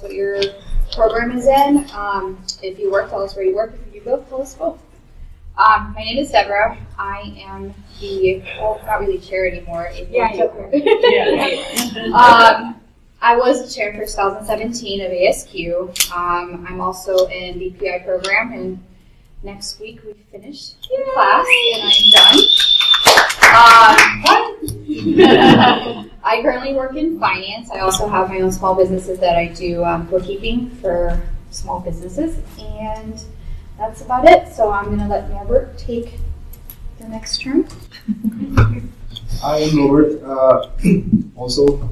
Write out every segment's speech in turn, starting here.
what your program is in. If you work, tell us where you work. If you both, tell us both. My name is Deborah. I am the, well, not really chair anymore. I was the chair for 2017 of ASQ. I'm also in the PI program, and next week we finish class, and I'm done. I currently work in finance. I also have my own small businesses that I do bookkeeping for small businesses, and that's about it. So I'm going to let Norbert take the next turn. I am Norbert, also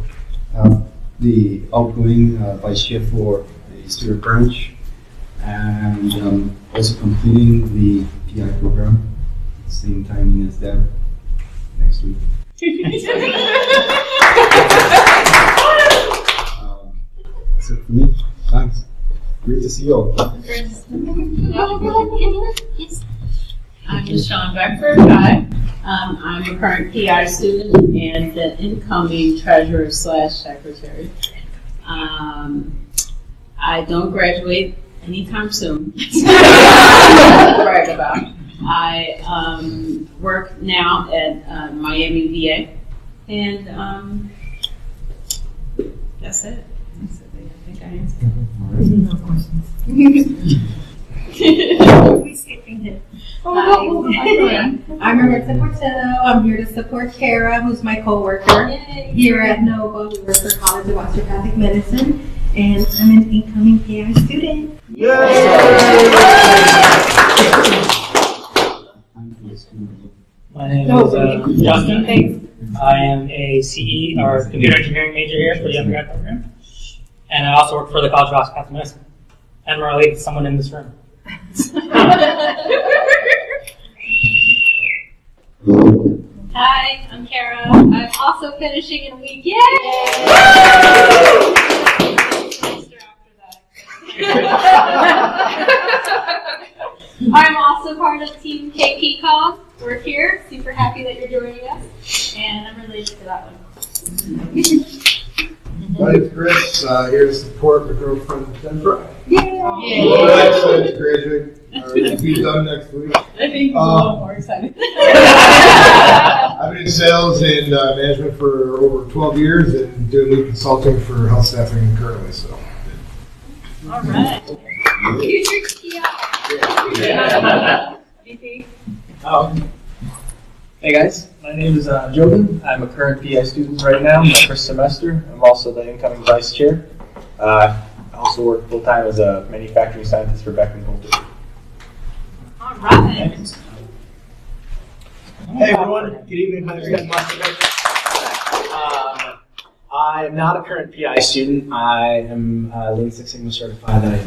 the outgoing vice chair for the student branch, and also completing the PI program, same timing as Deb, next week. That's it for me. Thanks. Great to see you all. I'm Sean Beckford. Hi. I'm a current PI student and the incoming treasurer / secretary. I don't graduate anytime soon. Brag about. I work now at Miami VA, and that's it. I think I answered. No questions. I'm Marissa Portillo. I'm here to support Kara, who's my co-worker here at NOVA. We work for College of Osteopathic Medicine, and I'm an incoming PI student. My name is Justin. I am a CE, or computer engineering major here for the undergrad program. And I also work for the College of Osteopathic Medicine. And we're related to someone in this room. Hi, I'm Kara. I'm also finishing in a week. Yay! I'm also part of Team KPCom. We're here. Super happy that you're joining us. And I'm related to that one. My name's Chris, here to support my girlfriend, Deborah. Yay! Excited to graduate. We'll be done next week. I think we're a little more excited. I've been in sales and management for over 12 years and doing lead consulting for health staffing currently. So. All right. Hey guys, my name is Jobin. I'm a current PI student right now, my first semester. I'm also the incoming vice chair. I also work full time as a manufacturing scientist for Beckman Coulter. All right. Hey everyone, good evening. My name is Master. I am not a current PI student. I am Lean Six Sigma certified. That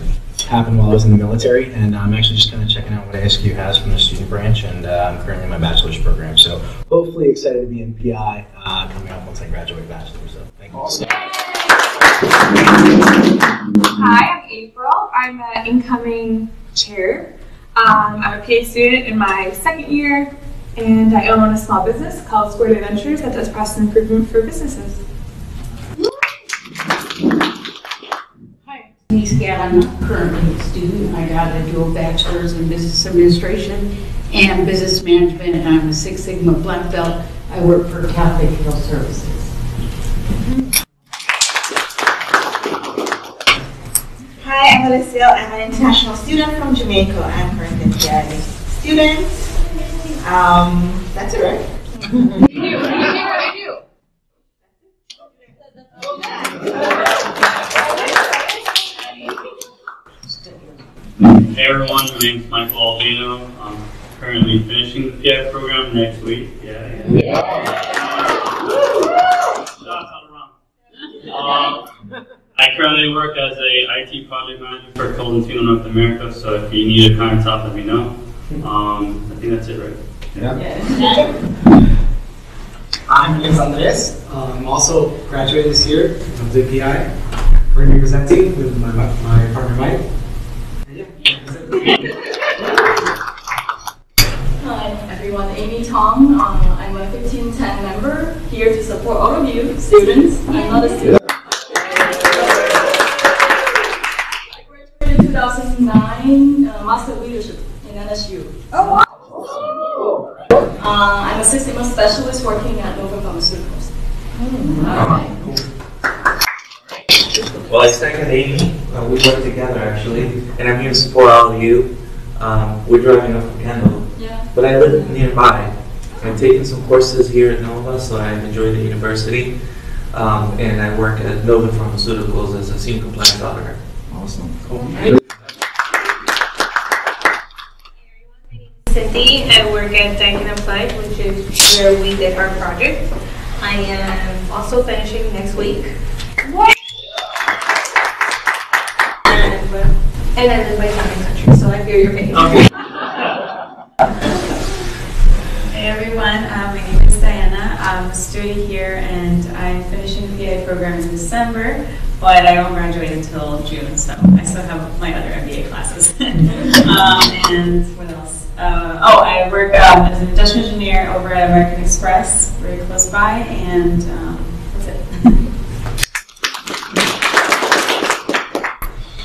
happened while I was in the military, and I'm actually just kind of checking out what ASQ has from the student branch, and I'm currently in my bachelor's program. So hopefully excited to be in PI coming up once I graduate bachelor's. So thank you. Awesome. Hi, I'm April. I'm an incoming chair. I'm a PA student in my second year, and I own a small business called Squared Adventures that does process improvement for businesses. Hi, I'm Scott. I'm currently a student. I got a dual bachelor's in business administration and business management, and I'm a Six Sigma black belt. I work for Catholic Health Services. Hi, I'm Alicia. I'm an international student from Jamaica. I'm currently a PI student. That's it, right? What do you do? Hey everyone, my name is Michael Albino. I'm currently finishing the PI program next week. I currently work as a IT project manager for Tolentino North America, so if you need a countertop, let me know. I think that's it, right? I'm Andres. I'm also graduating this year from the PI. We're going to be presenting with my partner Mike. Hi everyone, Amy Tong. I'm a 1510 member here to support all of you students. I'm not a student. studying Master of Leadership in NSU. Oh, wow. I'm a Six Sigma specialist working at Nova Pharmaceuticals. Well, I second Amy. We work together actually, and I'm here to support all of you. We're driving up from Kendall, but I live nearby. I've taken some courses here at Nova, so I've enjoyed the university, and I work at Nova Pharmaceuticals as a senior compliance auditor. Awesome. Cool. Cindy, I work at Daikin Applied, which is where we did our project. I am also finishing next week. What? And I live by town and country, so I feel your pain. Okay. Hey everyone, my name is Diana. I'm a student here and I'm finishing the PI program in December, but I won't graduate until June, so I still have my other MBA classes. And what else? I work as an industrial engineer over at American Express, very close by, and that's it.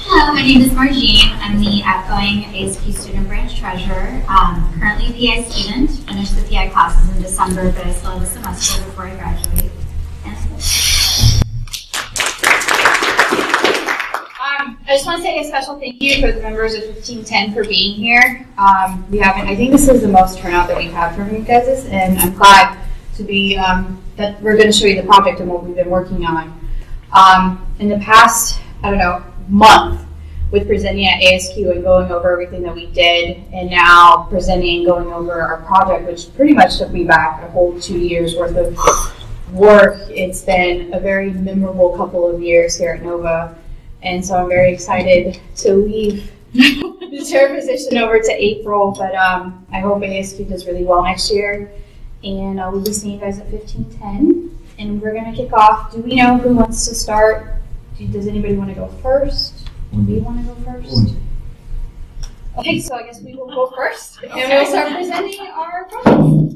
Hello, my name is Margine. I'm the outgoing ASQ Student Branch Treasurer. Currently a PI student. Finished the PI classes in December, but I still have a semester before I graduate. I just want to say a special thank you for the members of 1510 for being here. I think this is the most turnout that we've had from you guys, and I'm glad to be, that we're going to show you the project and what we've been working on. In the past, month, with presenting at ASQ and going over everything that we did, and now presenting and going over our project, which pretty much took me back a whole 2 years worth of work. It's been a very memorable couple of years here at Nova, and so I'm very excited to leave the chair position over to April, but I hope ASQ does really well next year, and we'll be seeing you guys at 1510, and we're going to kick off. Do we know who wants to start? Does anybody want to go first? Do you want to go first? Okay, so I guess we will go first, and we'll start presenting our project.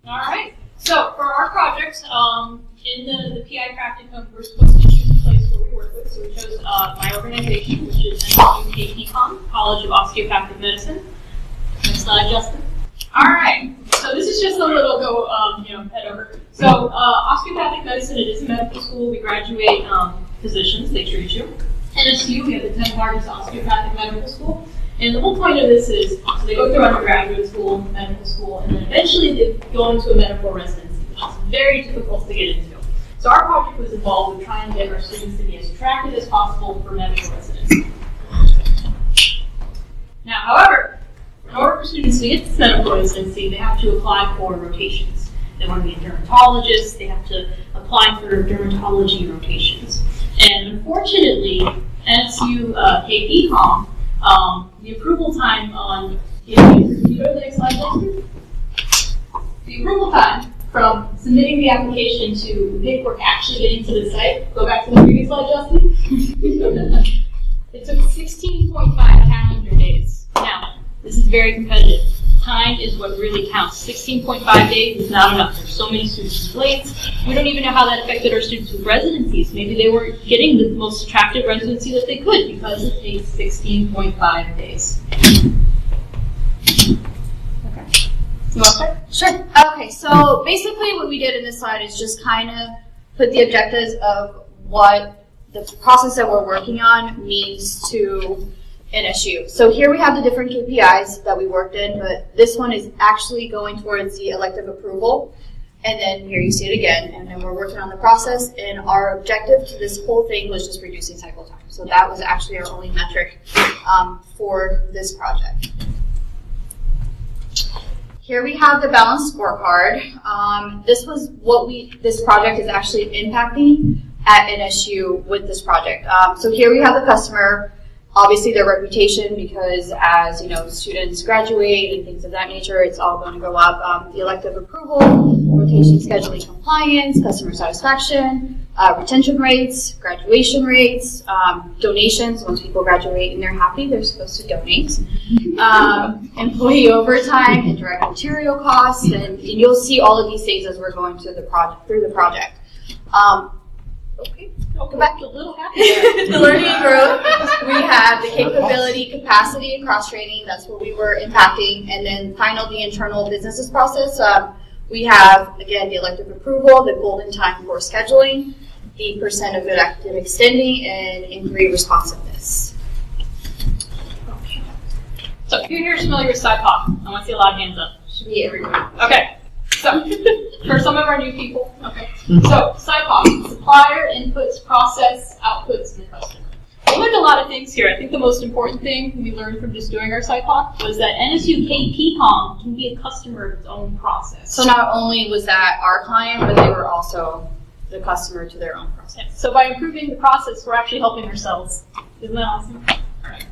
All right. So for our project, in the PI Practicum, we're supposed to choose a place where we work with. So we chose my organization, which is NSU College of Osteopathic Medicine. Next slide, Justin. All right. So this is just a little head over. So osteopathic medicine, it is a medical school. We graduate physicians. They treat you. NSU, we have the 10th largest osteopathic medical school. And the whole point of this is, so they go through undergraduate school, medical school, and then eventually they go into a medical residency, which is very difficult to get into. So our project was involved with trying to get our students to be as attractive as possible for medical residency. Now, however, in order for students to get this medical residency, they have to apply for rotations. They want to be a dermatologist, they have to apply for dermatology rotations. And unfortunately, NSU KP the approval time on, you go to the next slide, Justin? The approval time from submitting the application to the paperwork actually getting to the site, go back to the previous slide, Justin. It took 16.5 calendar days. Now, this is very competitive. Time is what really counts. 16.5 days is not enough. There's so many students late. We don't even know how that affected our students with residencies. Maybe they weren't getting the most attractive residency that they could because it takes 16.5 days. Okay. You want to start? Sure. Okay, so basically what we did in this slide is just kind of put the objectives of what the process that we're working on means to NSU. So here we have the different KPIs that we worked in, but this one is actually going towards the elective approval. And then here you see it again, and then we're working on the process, and our objective to this whole thing was just reducing cycle time. So that was actually our only metric for this project. Here we have the balanced scorecard. This was what this project is actually impacting at NSU with this project. So here we have the customer, obviously their reputation, because as you know, students graduate and things of that nature, it's all going to go up. The elective approval, rotation scheduling compliance, customer satisfaction, retention rates, graduation rates, donations. Once people graduate and they're happy, they're supposed to donate. Employee overtime, indirect material costs, and you'll see all of these things as we're going through the project. Okay, I'll go back to a little happier. The learning and growth. We have the capability, capacity, and cross-training. That's what we were impacting. And then final, the internal businesses process. We have, again, the elective approval, the golden time for scheduling, the percent of good academic standing, and inquiry responsiveness. Okay. So who here is familiar with SciPop? I want to see a lot of hands up. Should be everyone. Okay. So, for some of our new people, okay. So, SciPop, supplier, inputs, process, outputs, and the customer. We learned a lot of things here. I think the most important thing we learned from just doing our SciPop was that NSU KPCOM can be a customer of its own process. So not only was that our client, but they were also the customer to their own process. Yeah. So by improving the process, we're actually helping ourselves. Isn't that awesome? All right.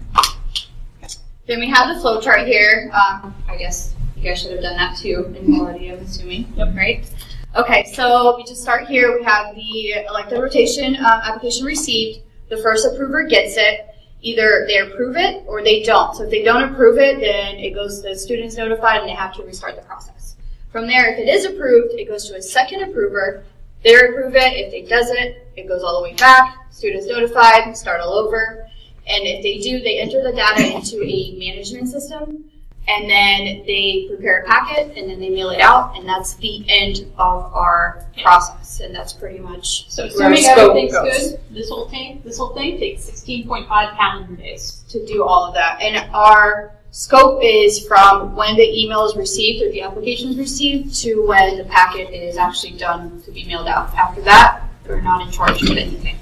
Then we have the flow chart here. I guess you guys should have done that too in quality, I'm assuming. Yep. Right? Okay, so we just start here. We have the elective rotation application received. The first approver gets it. Either they approve it or they don't. So if they don't approve it, then it goes, the student's notified and they have to restart the process. From there, if it is approved, it goes to a second approver. They approve it. If they doesn't, it goes all the way back. Student's notified, start all over. And if they do, they enter the data into a management system. And then they prepare a packet, and then they mail it out, and that's the end of our process. And that's pretty much so assuming everything's good, this whole thing takes 16.5 calendar days to do all of that. And our scope is from when the email is received or the application is received to when the packet is actually done to be mailed out. After that, we're not in charge of anything.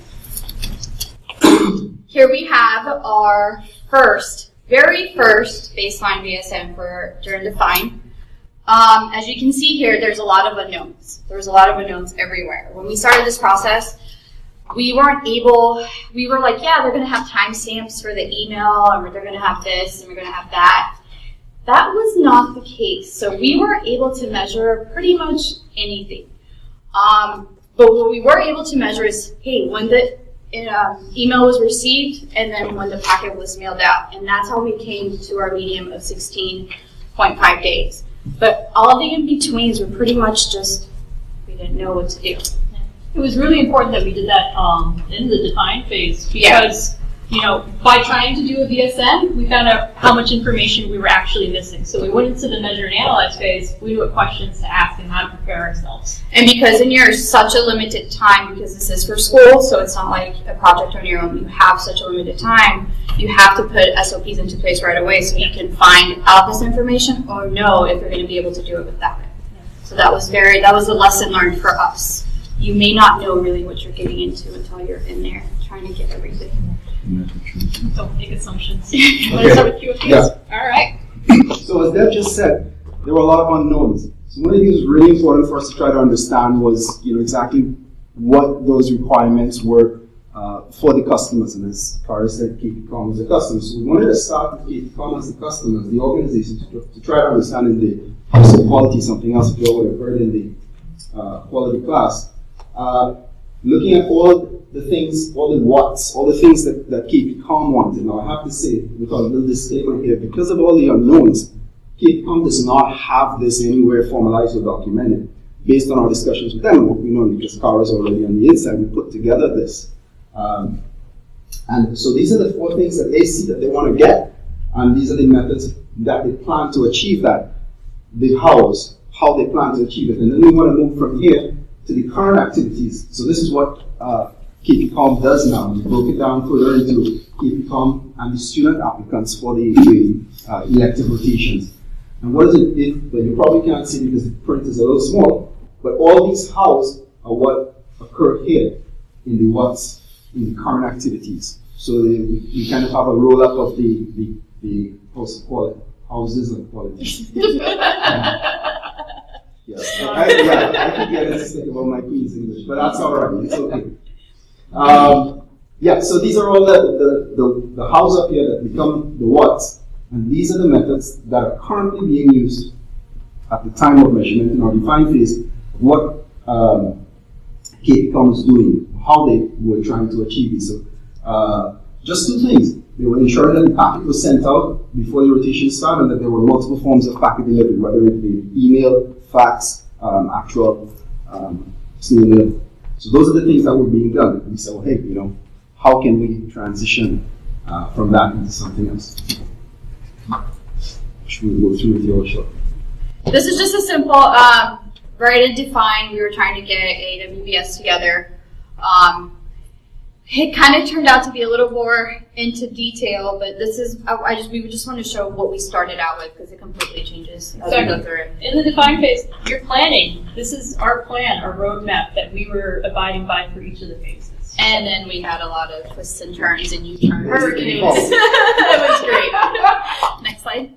Here we have our very first baseline BSM for during Define. As you can see here, there's a lot of unknowns. There's a lot of unknowns everywhere. When we started this process, we were like, yeah, they're going to have timestamps for the email, and they're going to have this, and we're going to have that. That was not the case. So we were able to measure pretty much anything. But what we were able to measure is, hey, when the email was received, and then when the packet was mailed out. And that's how we came to our median of 16.5 days. But all of the in-betweens were pretty much just, we didn't know what to do. It was really important that we did that in the Define phase because, you know, by trying to do a VSM, we found out how much information we were actually missing. So we went into the measure and analyze phase, we knew what questions to ask and how to prepare ourselves. And because in your such a limited time, because this is for school, so it's not like a project on your own, you have such a limited time, you have to put SOPs into place right away so you can find out this information or know if you're going to be able to do it without it. So that was a lesson learned for us. You may not know really what you're getting into until you're in there trying to get everything. Don't make assumptions. Want to start with Q&A? Yeah. All right. So as Deb just said, there were a lot of unknowns. So one of the things that was really important for us to try to understand was, you know, exactly what those requirements were for the customers. And as Cara said, KPCOM was a customer. So we wanted to start with KPCOM as the customers, the organization, to try to understand in the House of Quality, something else you all would have heard in the quality class. Looking at all the things, all the what's, all the things that KPCOM wanted. Now I have to say, with a little disclaimer here, because of all the unknowns, KPCOM does not have this anywhere formalized or documented. Based on our discussions with them and what we know, because Cara is already on the inside, we put together this. And so these are the 4 things that they see that they want to get, and these are the methods that they plan to achieve that. The hows, how they plan to achieve it. And then we want to move from here to the current activities. So this is what KPCOM does now. We broke it down further into KPCOM and the student applicants for the elective rotations. And what is it? Well, you probably can't see because the print is a little small, but all these hows are what occur here in the what's in the current activities. So we kind of have a roll up of the what's it called, houses and qualities. Yes, I could get a stick about my Queen's English, but that's all right. It's okay. Yeah, so these are all the hows up here that become the what's, and these are the methods that are currently being used at the time of measurement in our defined phase. What KPCOM is doing, how they were trying to achieve it. So just two things. They were ensuring that the packet was sent out before the rotation started and that there were multiple forms of packet delivery, whether it be email, fax, actual snail mail. So those are the things that were being done. We said, well, hey, you know, how can we transition from that into something else? Which we'll go through with you all shortly. This is just a simple write and define. We were trying to get a WBS together. It kind of turned out to be a little more into detail, but this is, we just want to show what we started out with because it completely changes as we go through it. In the define phase, you're planning. This is our plan, our roadmap that we were abiding by for each of the phases. And then we had a lot of twists and turns and U-turns. Hurricanes. It was great. Next slide.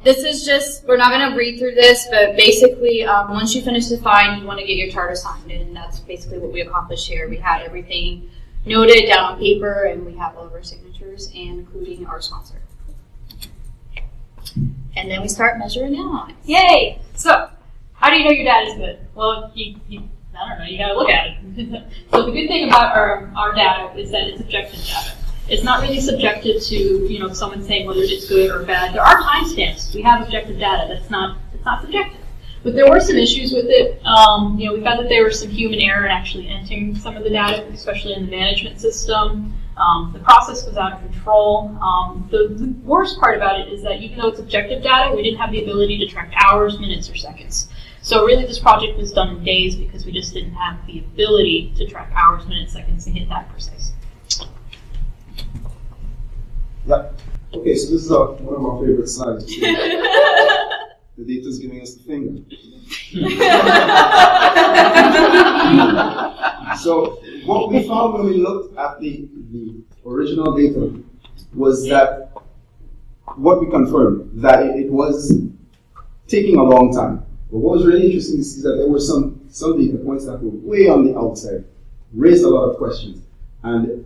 This is just, we're not going to read through this, but basically once you finish define, you want to get your charter signed, and that's basically what we accomplished here. We had everything noted down on paper, and we have all of our signatures, including our sponsor. And then we start measuring out. Yay! So, how do you know your data is good? Well, I don't know, you gotta look at it. So the good thing about our data is that it's objective data. It's not really subjective to, you know, someone saying whether it's good or bad. There are timestamps. We have objective data. It's not subjective. But there were some issues with it. You know, we found that there was some human error in actually entering some of the data, especially in the management system. The process was out of control. The worst part about it is that even though it's objective data, we didn't have the ability to track hours, minutes, or seconds. So really this project was done in days because we just didn't have the ability to track hours, minutes, seconds, and get that precise. Yeah. Okay, so this is one of our favorite slides. The data is giving us the finger. So what we found when we looked at the original data was that what we confirmed, that it was taking a long time. But what was really interesting to see is that there were some data points that were way on the outside, raised a lot of questions. And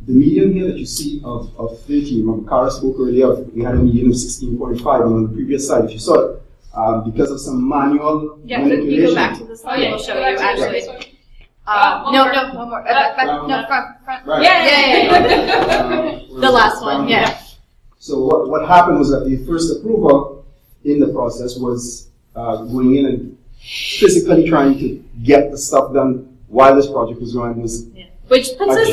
the median here that you see of 13, remember Cara spoke earlier, we had a median of 16.5 on the previous slide, if you saw it, because of some manual manipulation. You go back to the slide, we'll show you actually. One more. Front. Right. Yeah. The last one, yeah. So what happened was that the first approval in the process was going in and physically trying to get the stuff done while this project was going. Which puts us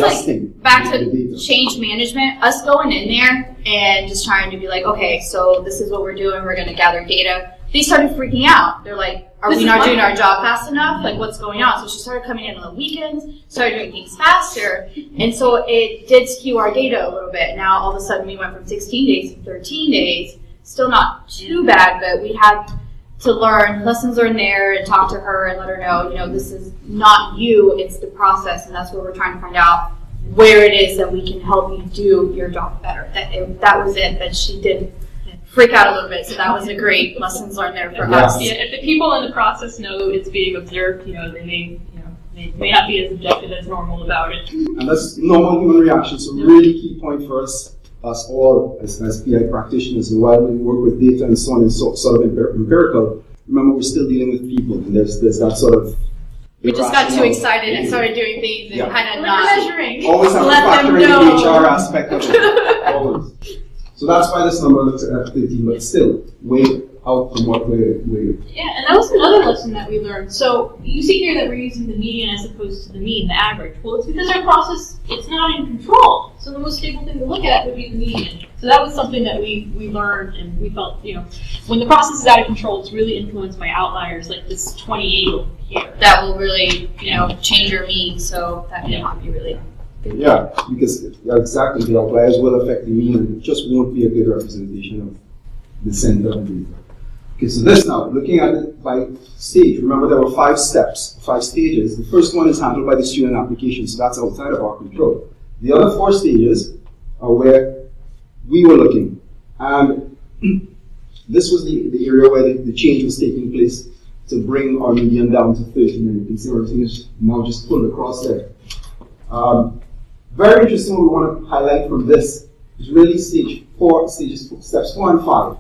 back to change management, us going in there and just trying to be like, okay, so this is what we're doing, we're going to gather data. They started freaking out. They're like, are we not doing our job fast enough? Like, what's going on? So she started coming in on the weekends, started doing things faster, and so it did skew our data a little bit. Now, all of a sudden, we went from 16 days to 13 days. Still not too bad, but we had to learn lessons learned there and talk to her and let her know, you know, this is not you, it's the process, and that's what we're trying to find out where it is that we can help you do your job better. That was it, but she did freak out a little bit, so that was a great lessons learned there for us. Yeah, if the people in the process know it's being observed, you know, they may not be as objective as normal about it. And that's normal human reaction, so really key point for us all as PI practitioners, and while we work with data and so on and sort of empirical, remember we're still dealing with people, and there's that sort of we just got too excited and started doing things and kind of not measuring. Always have to factor in the HR aspect of it. Always. So that's why this number looks at 13, but still way out from what we're. Yeah, and that was another lesson that we learned. So you see here that we're using the median as opposed to the mean, the average. Well, it's because our process, it's not in control. So the most stable thing to look at would be the median. So that was something that we learned, and we felt, you know, when the process is out of control, it's really influenced by outliers like this 28 that will really, change your mean. So that may not be really. Yeah, because exactly, the outliers will affect the mean, and it just won't be a good representation of the center of the data. Okay, so this now, looking at it by stage, remember there were 5 steps, 5 stages. The first one is handled by the student application, so that's outside of our control. The other 4 stages are where we were looking. And this was the area where the change was taking place to bring our median down to 13, and you can see everything is now just pulled across there. Very interesting what we want to highlight from this is really steps 4 and 5.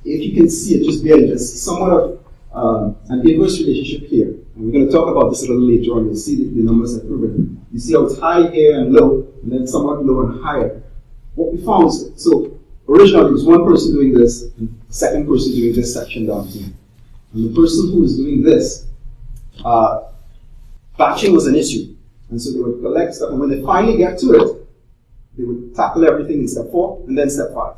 If you can see it, just barely, there's somewhat of an inverse relationship here. And we're going to talk about this a little later on. You'll see the numbers that prove it. You see how it's high here and low, and then somewhat low and higher. What we found, so originally there was one person doing this, and the second person doing this section down here. And the person who was doing this, batching was an issue. And so they would collect stuff, and when they finally get to it, they would tackle everything in step 4 and then step 5.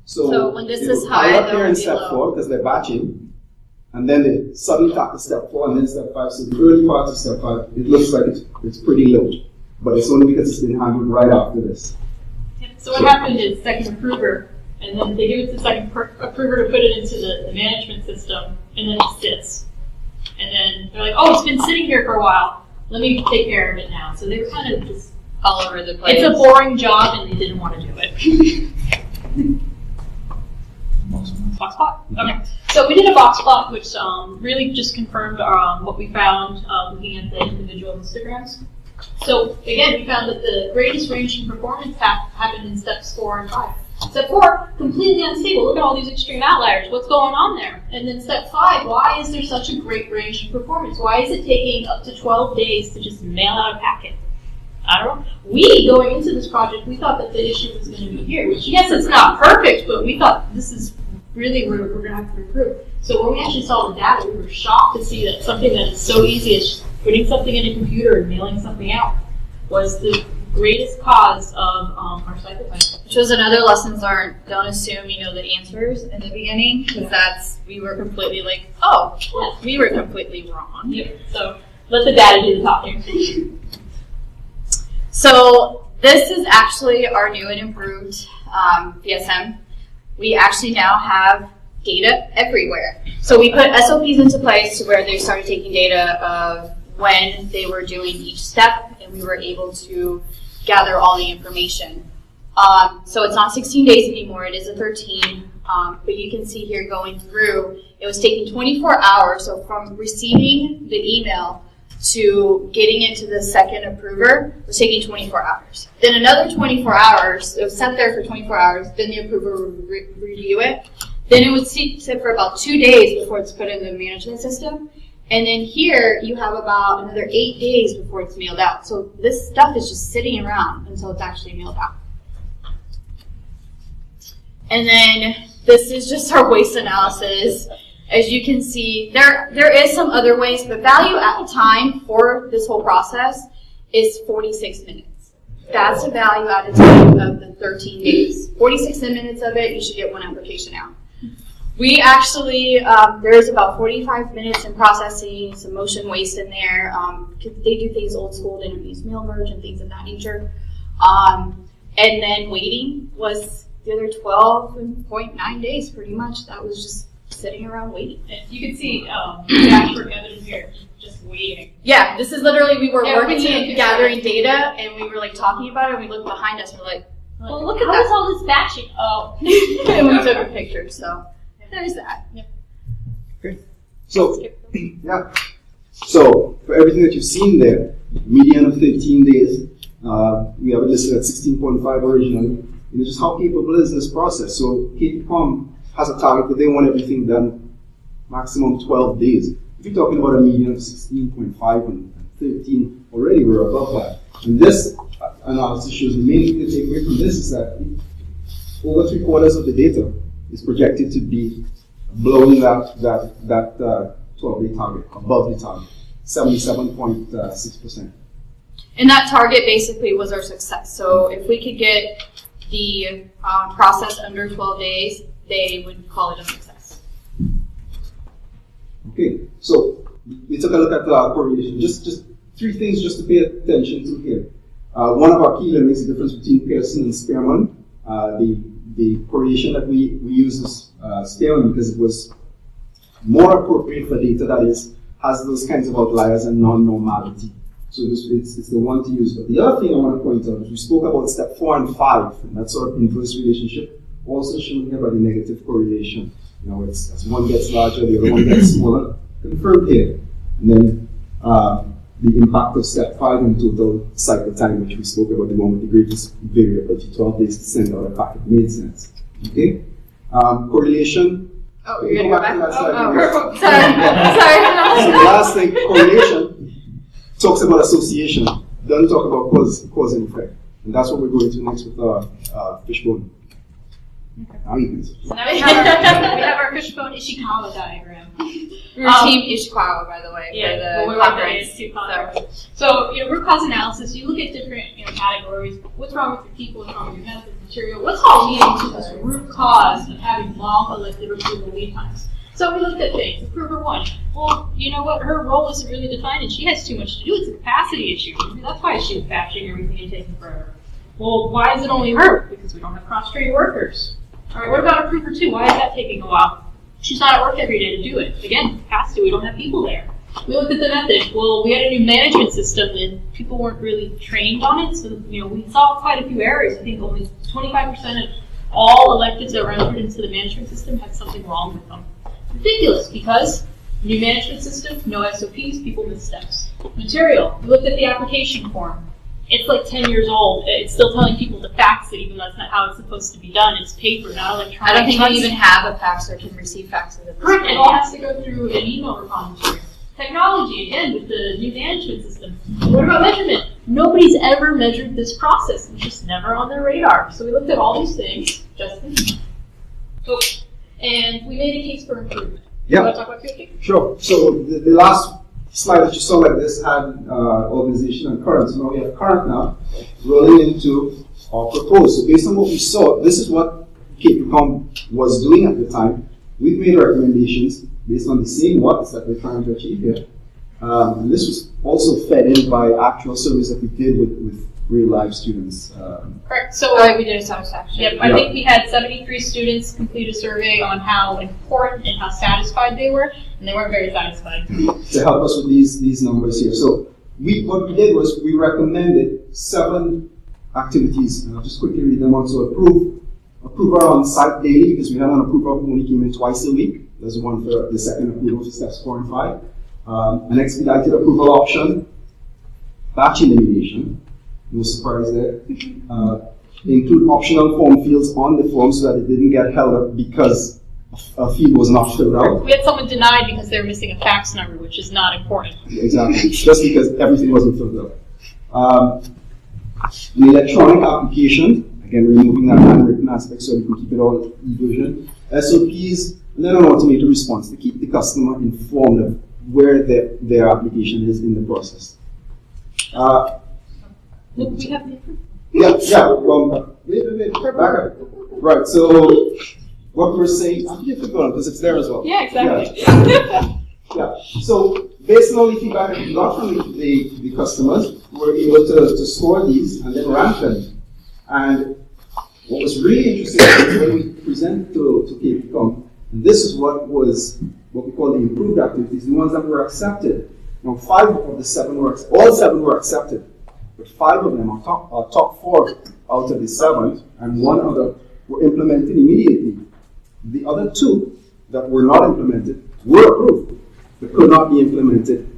So when this is high, up here in step 4 because they're batching, and then they suddenly tackle step 4 and then step 5. So the early part of step 5, it looks like it's pretty low, but it's only because it's been handled right after this. So what happened is second approver, and then they give it to the second approver to put it into the management system, and then it sits. And then they're like, oh, it's been sitting here for a while. Let me take care of it now. So they were kind of just all over the place. It's a boring job, and they didn't want to do it. Box plot? Okay. So we did a box plot, which really just confirmed what we found looking at the individual histograms. So again, we found that the greatest range in performance happened in steps 4 and 5. Step 4, completely unstable. Look at all these extreme outliers. What's going on there? And then step 5, why is there such a great range in performance? Why is it taking up to 12 days to just mail out a packet? I don't know. We, going into this project, we thought that the issue was going to be here, which yes, it's not perfect, but we thought this is really where we're going to have to improve. So when we actually saw the data, we were shocked to see that something that is so easy as putting something in a computer and mailing something out was the greatest cause of our cycle time. Which was another lesson learned. Don't assume you know the answers in the beginning, because we were completely like, oh, well, we were completely wrong. Yeah. So let the data do the talking. So this is actually our new and improved BSM. We actually now have data everywhere. So we put SOPs into place to where they started taking data of when they were doing each step, and we were able to gather all the information. So it's not 16 days anymore, it is a 13, but you can see here going through, it was taking 24 hours, so from receiving the email to getting into the second approver was taking 24 hours. Then another 24 hours, it was sat there for 24 hours, then the approver would review it. Then it would sit for about 2 days before it's put in the management system. And then here, you have about another 8 days before it's mailed out. So this stuff is just sitting around until it's actually mailed out. And then this is just our waste analysis. As you can see, there is some other ways, but value at time for this whole process is 46 minutes. That's a value added time of the 13 days. 46 minutes of it, you should get one application out. We actually, there's about 45 minutes in processing, some motion waste in there. They do things old school, they don't use mail merge and things of that nature. And then waiting was the other 12.9 days pretty much. That was just sitting around waiting. And you can see the dashboard evidence here, just waiting. Yeah, this is literally, we were working and gathering data, and we were like talking about it, and we looked behind us, and we're like, well, look at that. How is all this batching? Oh. And we took a picture, so there's that. Yep. Okay. So, yeah. So, for everything that you've seen there, median of 13 days, we have it listed at 16.5 originally. And just how capable is this process? So, KPCOM has a target that they want everything done maximum 12 days. If you're talking about a median of 16.5 and 13, already we're above that. And this analysis shows the main thing to take away from this is that over 3/4 of the data is projected to be blowing that 12-day target, above the target, 77.6%. And that target basically was our success. So if we could get the process under 12 days, they would call it a success. Okay, so we took a look at correlation. Just three things just to pay attention to here. One of our key learnings is the difference between Pearson and Spearman. The correlation that we use is Spearman because it was more appropriate for data that has those kinds of outliers and non-normality. So it's the one to use. But the other thing I want to point out is we spoke about step 4 and 5, and that sort of inverse relationship, also shown here by the negative correlation. You know, it's as one gets larger, the other one gets smaller. Confirmed here. And then the impact of step 5 in total cycle time, which we spoke about, the one with the greatest variability, 12 days to send out a packet, made sense. Okay? Correlation. Oh, you're going to go back? Sorry. Sorry. So the last thing, correlation, talks about association. Doesn't talk about cause and effect. And that's what we're going to next with fishbone. Okay. So now we have our fishbone Ishikawa diagram. We're Team Ishikawa, by the way, for the conference. ASQ conference. So, root cause analysis, you look at different categories. What's wrong with your people? What's wrong with your methods, material? What's all leading to this root cause of having long elective approval lead times? So we looked at things. Approver 1. Well, you know what? Her role isn't really defined, and she has too much to do. It's a capacity issue. That's why she's batching everything and taking forever. Well, why is it only her? Because we don't have cross-trained workers. All right, what about approver 2? Why is that taking a while? She's not at work every day to do it. Again, capacity, we don't have people there. We looked at the method. Well, we had a new management system, and people weren't really trained on it. So, we saw quite a few errors. I think only 25% of all electives that were entered into the management system had something wrong with them. Ridiculous, because new management system, no SOPs, people miss steps. Material, we looked at the application form. It's like 10 years old. It's still telling people to fax it, even though that's not how it's supposed to be done. It's paper, not electronic. I don't think we even have a fax or can receive faxes at this point. It all has to go through an email repository. Technology, again, with the new management system. What about measurement? Nobody's ever measured this process. It's just never on their radar. So we looked at all these things. Justin? Oh. And we made a case for improvement. Yeah. You want to talk about QFD? Sure. So the last slide that you saw like this had organization and current. So now we have current now rolling into our proposed. So based on what we saw, this is what Practicum was doing at the time. We've made recommendations based on the same what's that we're trying to achieve here. And this was also fed in by actual surveys that we did with real life students. Correct. So we did a satisfaction. Yep. I think we had 73 students complete a survey on how important and how satisfied they were, and they weren't very satisfied. To help us with these numbers here. So what we did was we recommended 7 activities, and I'll just quickly read them out. So approver on site daily, because we had an approver who only came in twice a week. There's one for the second approval for steps 4 and 5. An expedited approval option, batch elimination. No surprise there. Include optional form fields on the form so that it didn't get held up because a field was not filled out. We had someone denied because they were missing a fax number, which is not important. Exactly, just because everything wasn't filled out. An electronic application, again removing that handwritten aspect so we can keep it all e-version. SOPs, and then an automated response to keep the customer informed of where their application is in the process. We have the back up. Right, so what we're saying, I think because it's there as well. Yeah, exactly. Yeah. So based on all the feedback that we got from the customers, we were able to score these and then rank them. And what was really interesting is when we presented to Practicum, this is what we call the improved activities, the ones that were accepted. Now 5 of the 7 all 7 were accepted. But 5 of them are top 4 out of the 7, and 1 other were implemented immediately. The other 2 that were not implemented were approved, but could not be implemented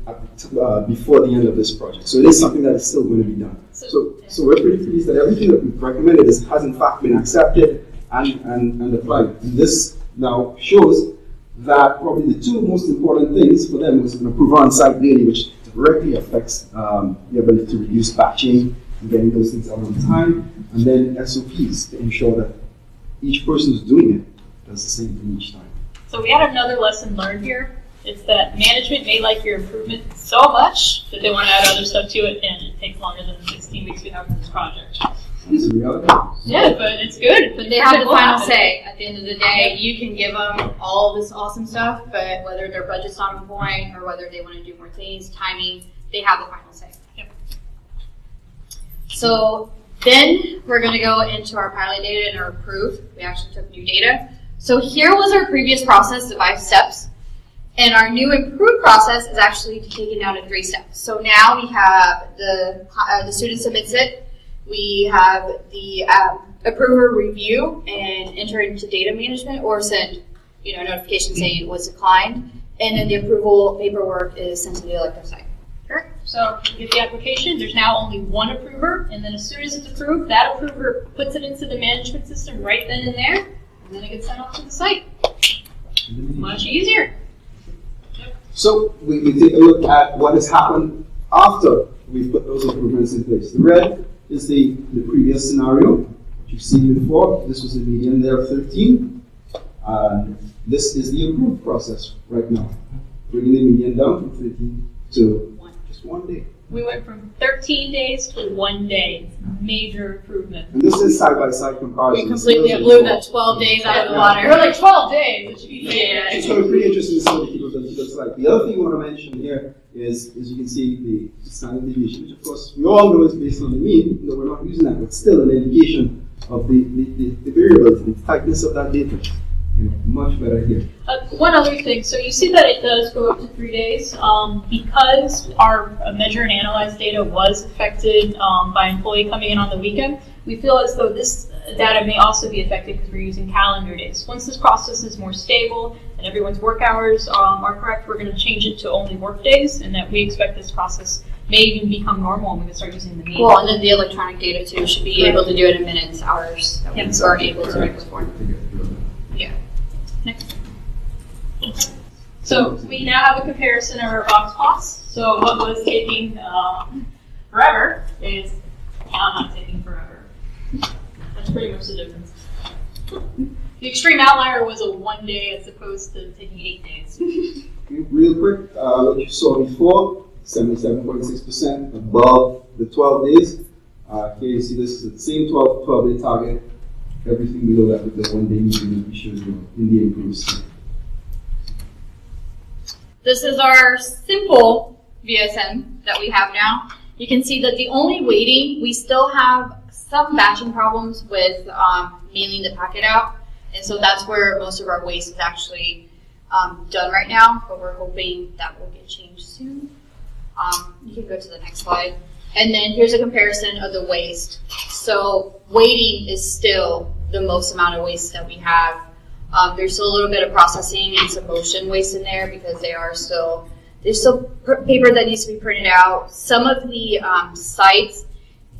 before the end of this project. So it is something that is still going to be done. So we're pretty pleased that everything that we've recommended has in fact been accepted and applied. And this now shows that probably the 2 most important things for them was an approval on site daily, which directly affects the ability to reduce batching and getting those things out on time, and then SOPs to ensure that each person who's doing it does the same thing each time. So we had another lesson learned here. It's that management may like your improvement so much that they want to add other stuff to it, and it takes longer than the 16 weeks we have for this project. Yeah, but it's good. But they have the final say. At the end of the day, you can give them all this awesome stuff, but whether their budget's not on point or whether they want to do more things, timing, they have the final say. Yep. So then we're going to go into our pilot data and our approved. We actually took new data. So here was our previous process of 5 steps. And our new improved process is actually taken down to 3 steps. So now we have the student submits it. We have the approver review and enter into data management or send notification saying it was declined. And then the approval paperwork is sent to the elective site. Sure. So you get the application. There's now only one approver. And then as soon as it's approved, that approver puts it into the management system right then and there. And then it gets sent off to the site. Much easier. So we take a look at what has happened after we've put those improvements in place. The red is the previous scenario, which you've seen before. This was a median there of 13. This is the improved process right now, bringing the median down from 13 to just 1 day. We went from 13 days to 1 day. Major improvement. And this is side-by-side comparison. We completely blew that 12 days out of the water. We're like 12 days. It should be It's going to be pretty interesting to see what people looks like. The other thing I want to mention here is, as you can see, the standard deviation, which of course we all know is based on the mean, even though we're not using that, but still an indication of the variability, the tightness of that data. Much better here. One other thing, so you see that it does go up to 3 days. Because our measure and analyze data was affected by employee coming in on the weekend, we feel as though this data may also be affected because we're using calendar days. Once this process is more stable and everyone's work hours are correct, we're going to change it to only work days, and that we expect this process may even become normal and we can start using the mean. Well, and then the electronic data too should be able to do it in minutes, hours that we weren't able to do before. Yeah. Next. So we now have a comparison of our box plots. So what was taking forever is now not taking forever. That's pretty much the difference. The extreme outlier was a 1 day as opposed to taking 8 days. Real quick, what you saw before, 77.6% above the 12 days. Here you see this is the same 12-day target. Everything below that with the 1 day median shows you in the improved state. This is our simple VSM that we have now. You can see that the only weighting, we still have some batching problems with mailing the packet out. And so that's where most of our waste is actually done right now, but we're hoping that will get changed soon. You can go to the next slide. And then here's a comparison of the waste. So weighting is still the most amount of waste that we have. There's still a little bit of processing and some motion waste in there because there's still paper that needs to be printed out. Some of the sites,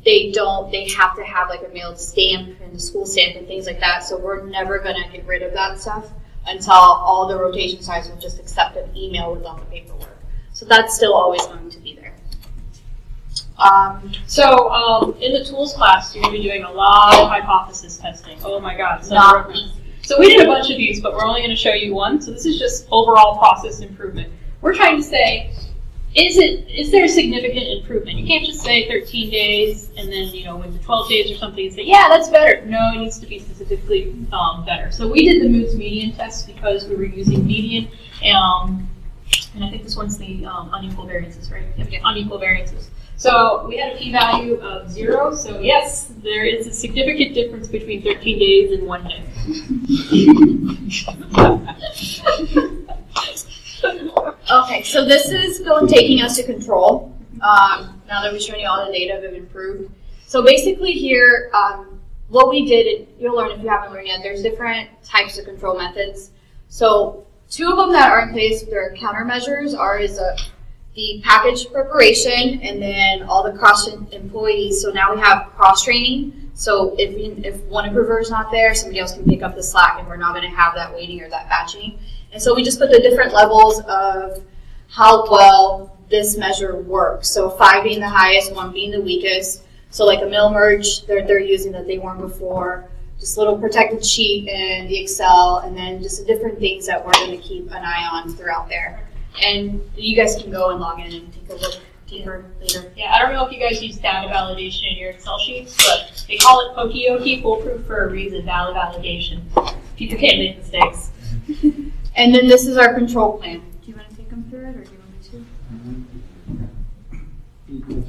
they have to have like a mailed stamp and a school stamp and things like that. So we're never gonna get rid of that stuff until all the rotation sites will just accept an email with all the paperwork. So that's still always going to be there. In the tools class, you're going to be doing a lot of hypothesis testing. Oh my God. So we did a bunch of these, but we're only going to show you one. So this is just overall process improvement. We're trying to say, is there a significant improvement? You can't just say 13 days and then, with the 12 days or something, say, yeah, that's better. No, it needs to be specifically better. So we did the Moods median test because we were using median, and I think this one's the unequal variances, right? Yeah, unequal variances. So we had a p-value of 0. So yes, there is a significant difference between 13 days and 1 day. Okay, so this is taking us to control. Now that we've shown you all the data have improved. So basically here, what we did, you'll learn if you haven't learned yet, there's different types of control methods. So 2 of them that are in place, their countermeasures is the package preparation and then all the cross-trained employees. So now we have cross-training. So if one improver is not there, somebody else can pick up the slack and we're not going to have that waiting or that batching. And so we just put the different levels of how well this measure works. So 5 being the highest, 1 being the weakest. So like a mail merge, they're using that they weren't before. Just a little protected sheet in the Excel, and then just the different things that we're going to keep an eye on throughout there. And you guys can go and log in and take a look deeper later. Yeah, I don't know if you guys use data validation in your Excel sheets, but they call it pokey foolproof for a reason, valid validation. People can't make mistakes. And then this is our control plan. Do you want to take them through it, or do you want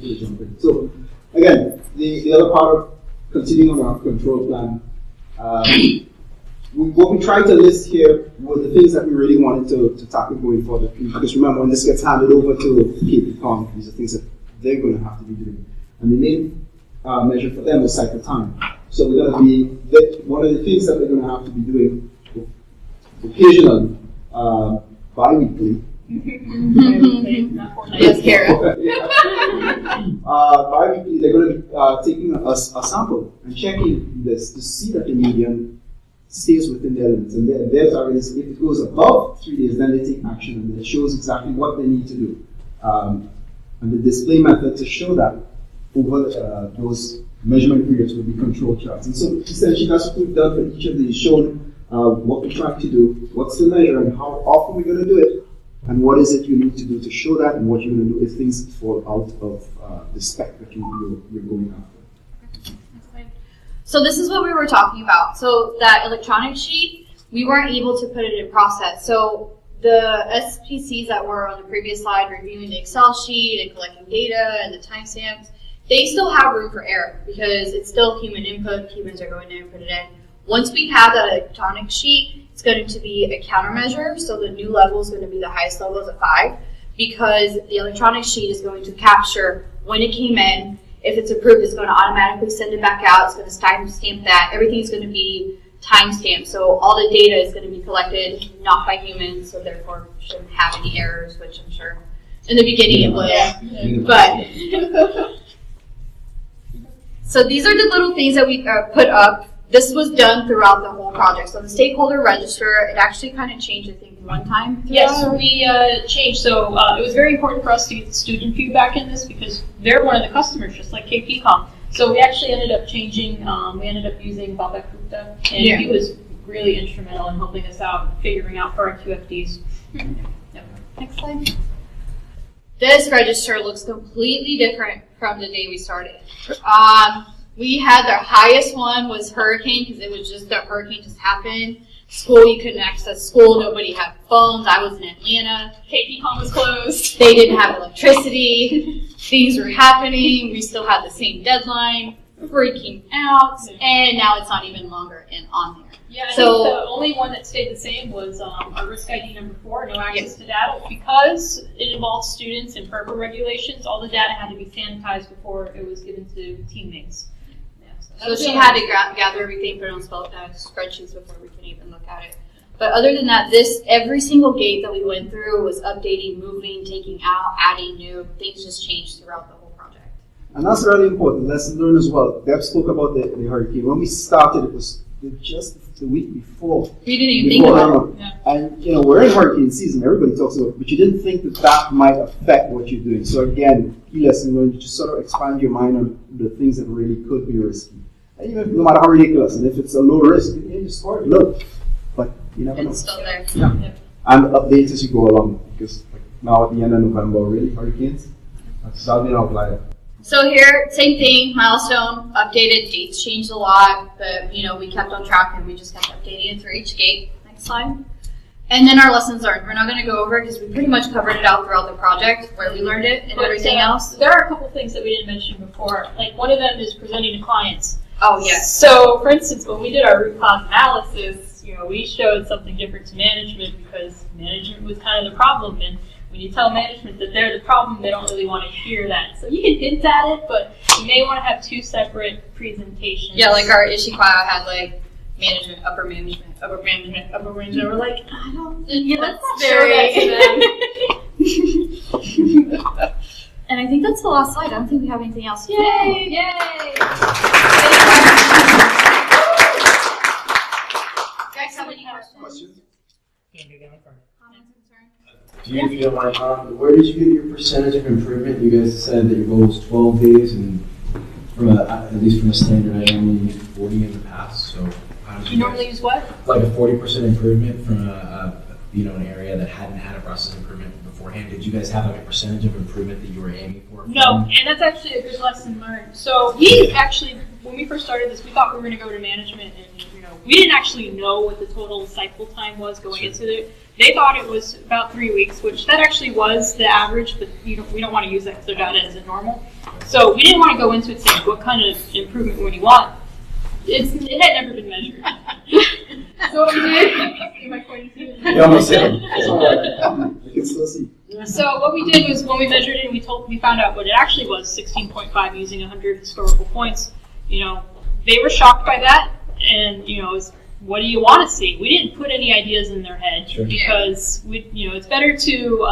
me to? So, again, the other part of continuing on our control plan, what we tried to list here were the things that we really wanted to tackle going forward. Because remember, when this gets handed over to Practicum, these are things that they're going to have to be doing. And the main measure for them is cycle time. So we're going to be, one of the things that we're going to have to be doing occasionally, bi-weekly. Yes, Kara. Bi-weekly, they're going to be taking a sample and checking this to see that the median stays within their limits. And their target is, if it goes above 3 days, then they take action and it shows exactly what they need to do. And the display method to show that over those measurement periods will be control charts. And so essentially that's what we've done for each of these, shown what we're trying to do, what's the measure, and how often we're going to do it, and what is it you need to do to show that, and what you're going to do if things fall out of the spec that you're going after. So this is what we were talking about. So that electronic sheet, we weren't able to put it in process. So the SPCs that were on the previous slide reviewing the Excel sheet and collecting data and the timestamps, they still have room for error because it's still human input. Humans are going to input it in. Once we have that electronic sheet, it's going to be a countermeasure. So the new level is going to be the highest level is a 5 because the electronic sheet is going to capture when it came in. If it's approved, it's going to automatically send it back out. It's going to timestamp that. Everything's going to be timestamped. So all the data is going to be collected, not by humans, so therefore shouldn't have any errors, which I'm sure in the beginning it will. Yeah. But so these are the little things that we put up. This was done throughout the whole project. So the stakeholder register, it actually kind of changed, I think, one time. Yes, we changed. So it was very important for us to get the student feedback in this because they're one of the customers, just like KPCom. So we actually ended up changing, we ended up using Babak Gupta, and he was really instrumental in helping us out, figuring out for our QFDs. Yep. Next slide. This register looks completely different from the day we started. We had the highest one was hurricane because it was just the hurricane just happened. School, you couldn't access school. Nobody had phones. I was in Atlanta. KPCom was closed. They didn't have electricity. Things were happening. We still had the same deadline. Freaking out. And now it's not even longer on there. Yeah, I think the only one that stayed the same was our risk ID number 4, no access to data. Because it involves students and FERPA regulations, all the data had to be sanitized before it was given to teammates. So she had to gather everything, put it on spreadsheets before we can even look at it. But other than that, every single gate that we went through was updating, moving, taking out, adding new. Things just changed throughout the whole project. And that's really important. Lesson learned as well. Deb spoke about the hurricane. When we started, it was just the week before. We didn't even think about it. Yeah. And we're in hurricane season. Everybody talks about it, but you didn't think that might affect what you're doing. So again, key lesson learned. You just sort of expand your mind on the things that really could be risky. And even no matter how ridiculous, and if it's a low risk, you just score it low. But you never know. It's still there. Yeah. And update as you go along, because now at the end of November, really hurricanes. That'll be an outlier. So here, same thing, milestone, updated, dates changed a lot, but we kept on track and we just kept updating it through each gate. Next slide. And then our lessons learned. We're not going to go over because we pretty much covered it out throughout the project, where we learned it and everything else. There are a couple things that we didn't mention before. Like one of them is presenting to clients. Oh, yes. So, for instance, when we did our root cause analysis, we showed something different to management because management was kind of the problem. And when you tell management that they're the problem, they don't really want to hear that. So you can hint at it, but you may want to have 2 separate presentations. Yeah, like our Ishikawa had like management, upper management, upper management, upper management. We're like, I don't think that's very. And I think that's the last slide. I don't think we have anything else. Yay! Yay! Guys, have any questions? Do you, if you don't mind, where did you get your percentage of improvement? You guys said that your goal was 12 days, and at least from a standard, I only used 40 in the past. So how did you normally use what? Like a 40% improvement from an area that hadn't had a process improvement before. beforehand? Did you guys have like a percentage of improvement that you were aiming for? No, and that's actually a good lesson learned. So we actually, when we first started this, we thought we were going to go to management, and we didn't actually know what the total cycle time was going into it. They thought it was about 3 weeks, which that actually was the average, but we don't want to use that because their data isn't normal. So we didn't want to go into it saying what kind of improvement would you want. It had never been measured. So what we did, am I pointing to you? You almost said it. It's all right. I can still see. So what we did was when we measured it, we found out what it actually was, 16.5 using 100 historical points. They were shocked by that, and what do you want to see? We didn't put any ideas in their head because it's better to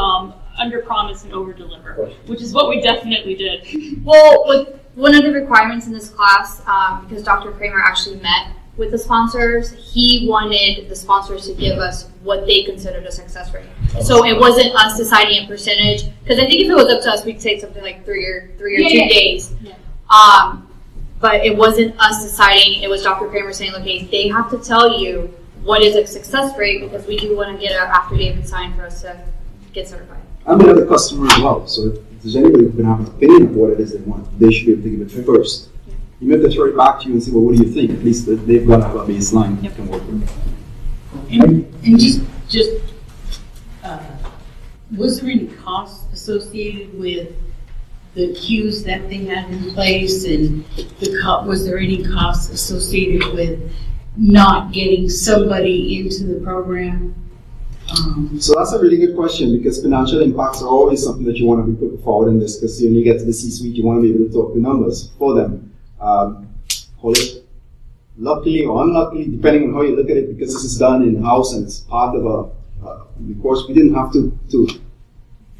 under-promise and over-deliver, which is what we definitely did. Well, one of the requirements in this class, because Dr. Kramer actually met with the sponsors, he wanted the sponsors to give us what they considered a success rate. So it wasn't us deciding a percentage, because I think if it was up to us, we'd say something like three or 2 days. Yeah. But it wasn't us deciding, it was Dr. Kramer saying, okay, they have to tell you what is a success rate, because we do want to get an affidavit signed for us to get certified. I'm another customer as well, so if there's anybody who can have an opinion of what it is they want, they should be able to give it first. You have to throw it back to you and say, well, what do you think? At least they've got to have a baseline you can work with. And just was there any cost associated with the queues that they had in place, and was there any cost associated with not getting somebody into the program? So that's a really good question, because financial impacts are always something that you want to be putting forward in this, because when you get to the C-suite, you want to be able to talk the numbers for them. Call it luckily or unluckily, depending on how you look at it, because this is done in-house and it's part of of course, we didn't have to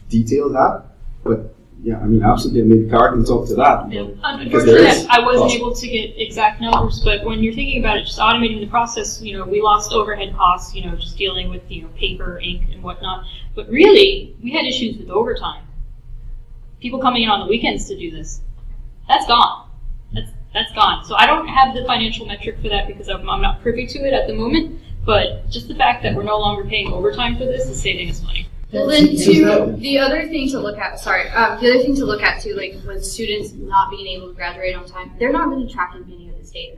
detail that, but yeah, I mean, absolutely, maybe Cara can talk to that. Yeah. Unfortunately, I wasn't able to get exact numbers, but when you're thinking about it, just automating the process, we lost overhead costs, just dealing with, paper, ink, and whatnot. But really, we had issues with overtime. People coming in on the weekends to do this. That's gone. That's gone. So I don't have the financial metric for that because I'm not privy to it at the moment, but just the fact that we're no longer paying overtime for this is saving us money. Well, then the other thing to look at too, like with students not being able to graduate on time, they're not really tracking any of this data.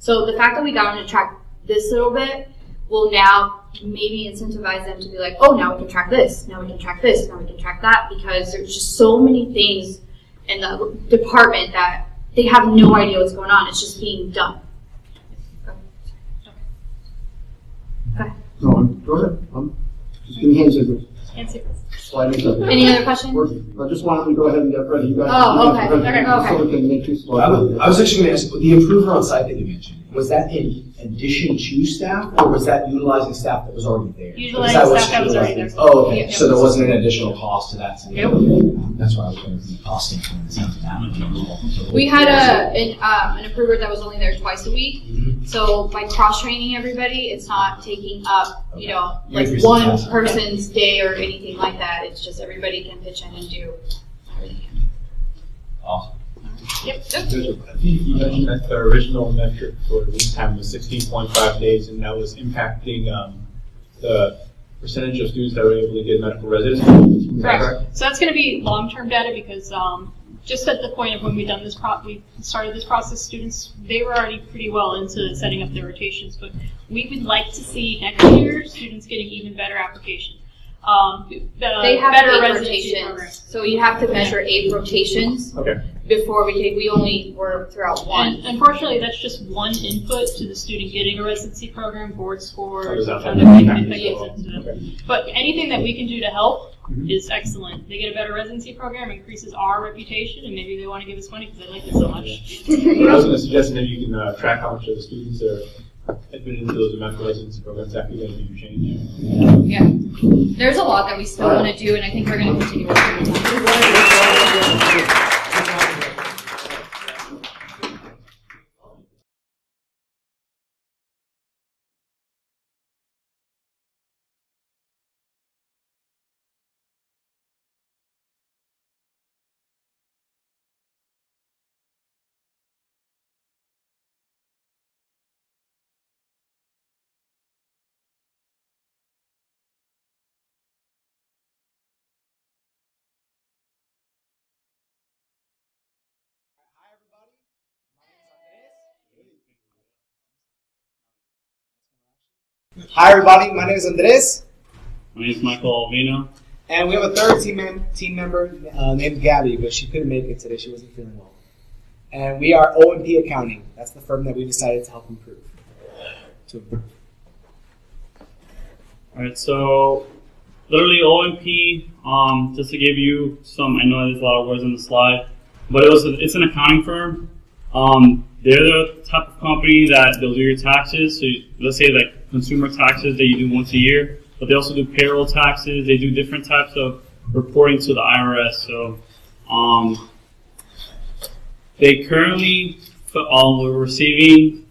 So the fact that we got them to track this little bit will now maybe incentivize them to be like, oh, now we can track this, now we can track this, now we can track that, because there's just so many things in the department that they have no idea what's going on. It's just being done. Okay. No, go ahead. Just give me hands signals. Any other questions? I just wanted to go ahead and get ready. You guys. Oh, okay. So we can make two spots. I was actually going to ask, the improver on site that you mentioned, was that in addition to staff, or was that utilizing staff that was already there? Utilizing staff that was already there. Oh, okay. Yeah. So there wasn't an additional cost to that? Nope. That's why I was going to be costing for the sounds of that. We had an improver that was only there twice a week. So by cross-training everybody, it's not taking up, like one person's day or anything like that. It's just everybody can pitch in and do everything. Awesome. Yep. I think you mentioned that the original metric for lead time was 16.5 days, and that was impacting the percentage of students that were able to get medical residency. Correct. So that's going to be long-term data because just at the point of when we started this process, students, they were already pretty well into setting up their rotations, but we would like to see next year students getting even better applications. They have better 8 residency rotations, programs. so you have to measure 8 rotations before we only were throughout 1. And unfortunately, that's just one input to the student getting a residency program, board scores, other things that gets into them. But anything that we can do to help is excellent. They get a better residency program, increases our reputation, and maybe they want to give us money because they like it so much. I was going to suggest maybe you can track how much of the students that are admitted into those medical residency programs after you guys do your change. Yeah. There's a lot that we still want to do, and I think we're going to continue working on it. Hi everybody, my name is Andres. My name is Michael Alvino. And we have a third team member named Gabby, but she couldn't make it today. She wasn't feeling well. And we are O&P Accounting. That's the firm that we decided to help improve. All right, so literally O&P, just to give you some, I know there's a lot of words on the slide, but it's an accounting firm. They're the type of company that they'll do your taxes. So let's say like consumer taxes that you do once a year, but they also do payroll taxes. They do different types of reporting to the IRS. So they currently were receiving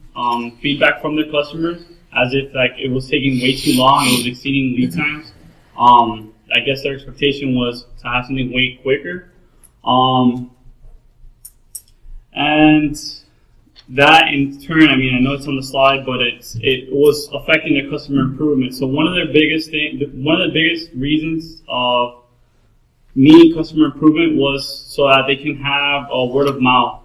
feedback from their customers as if like it was taking way too long, it was exceeding lead times. I guess their expectation was to have something way quicker. And that in turn, I mean, I know it's on the slide, but it was affecting their customer improvement. So one of the biggest reasons of needing customer improvement was so that they can have a word of mouth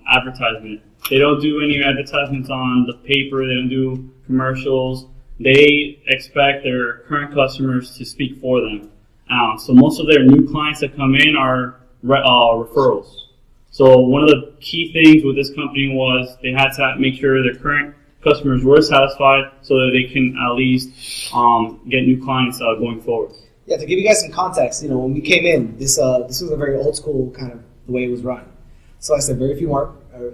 advertisement. They don't do any advertisements on the paper. They don't do commercials. They expect their current customers to speak for them. So most of their new clients that come in are referrals. So one of the key things with this company was they had to make sure their current customers were satisfied so that they can at least get new clients going forward. Yeah, to give you guys some context, you know, when we came in, this was a very old school kind of the way it was run. So I said very few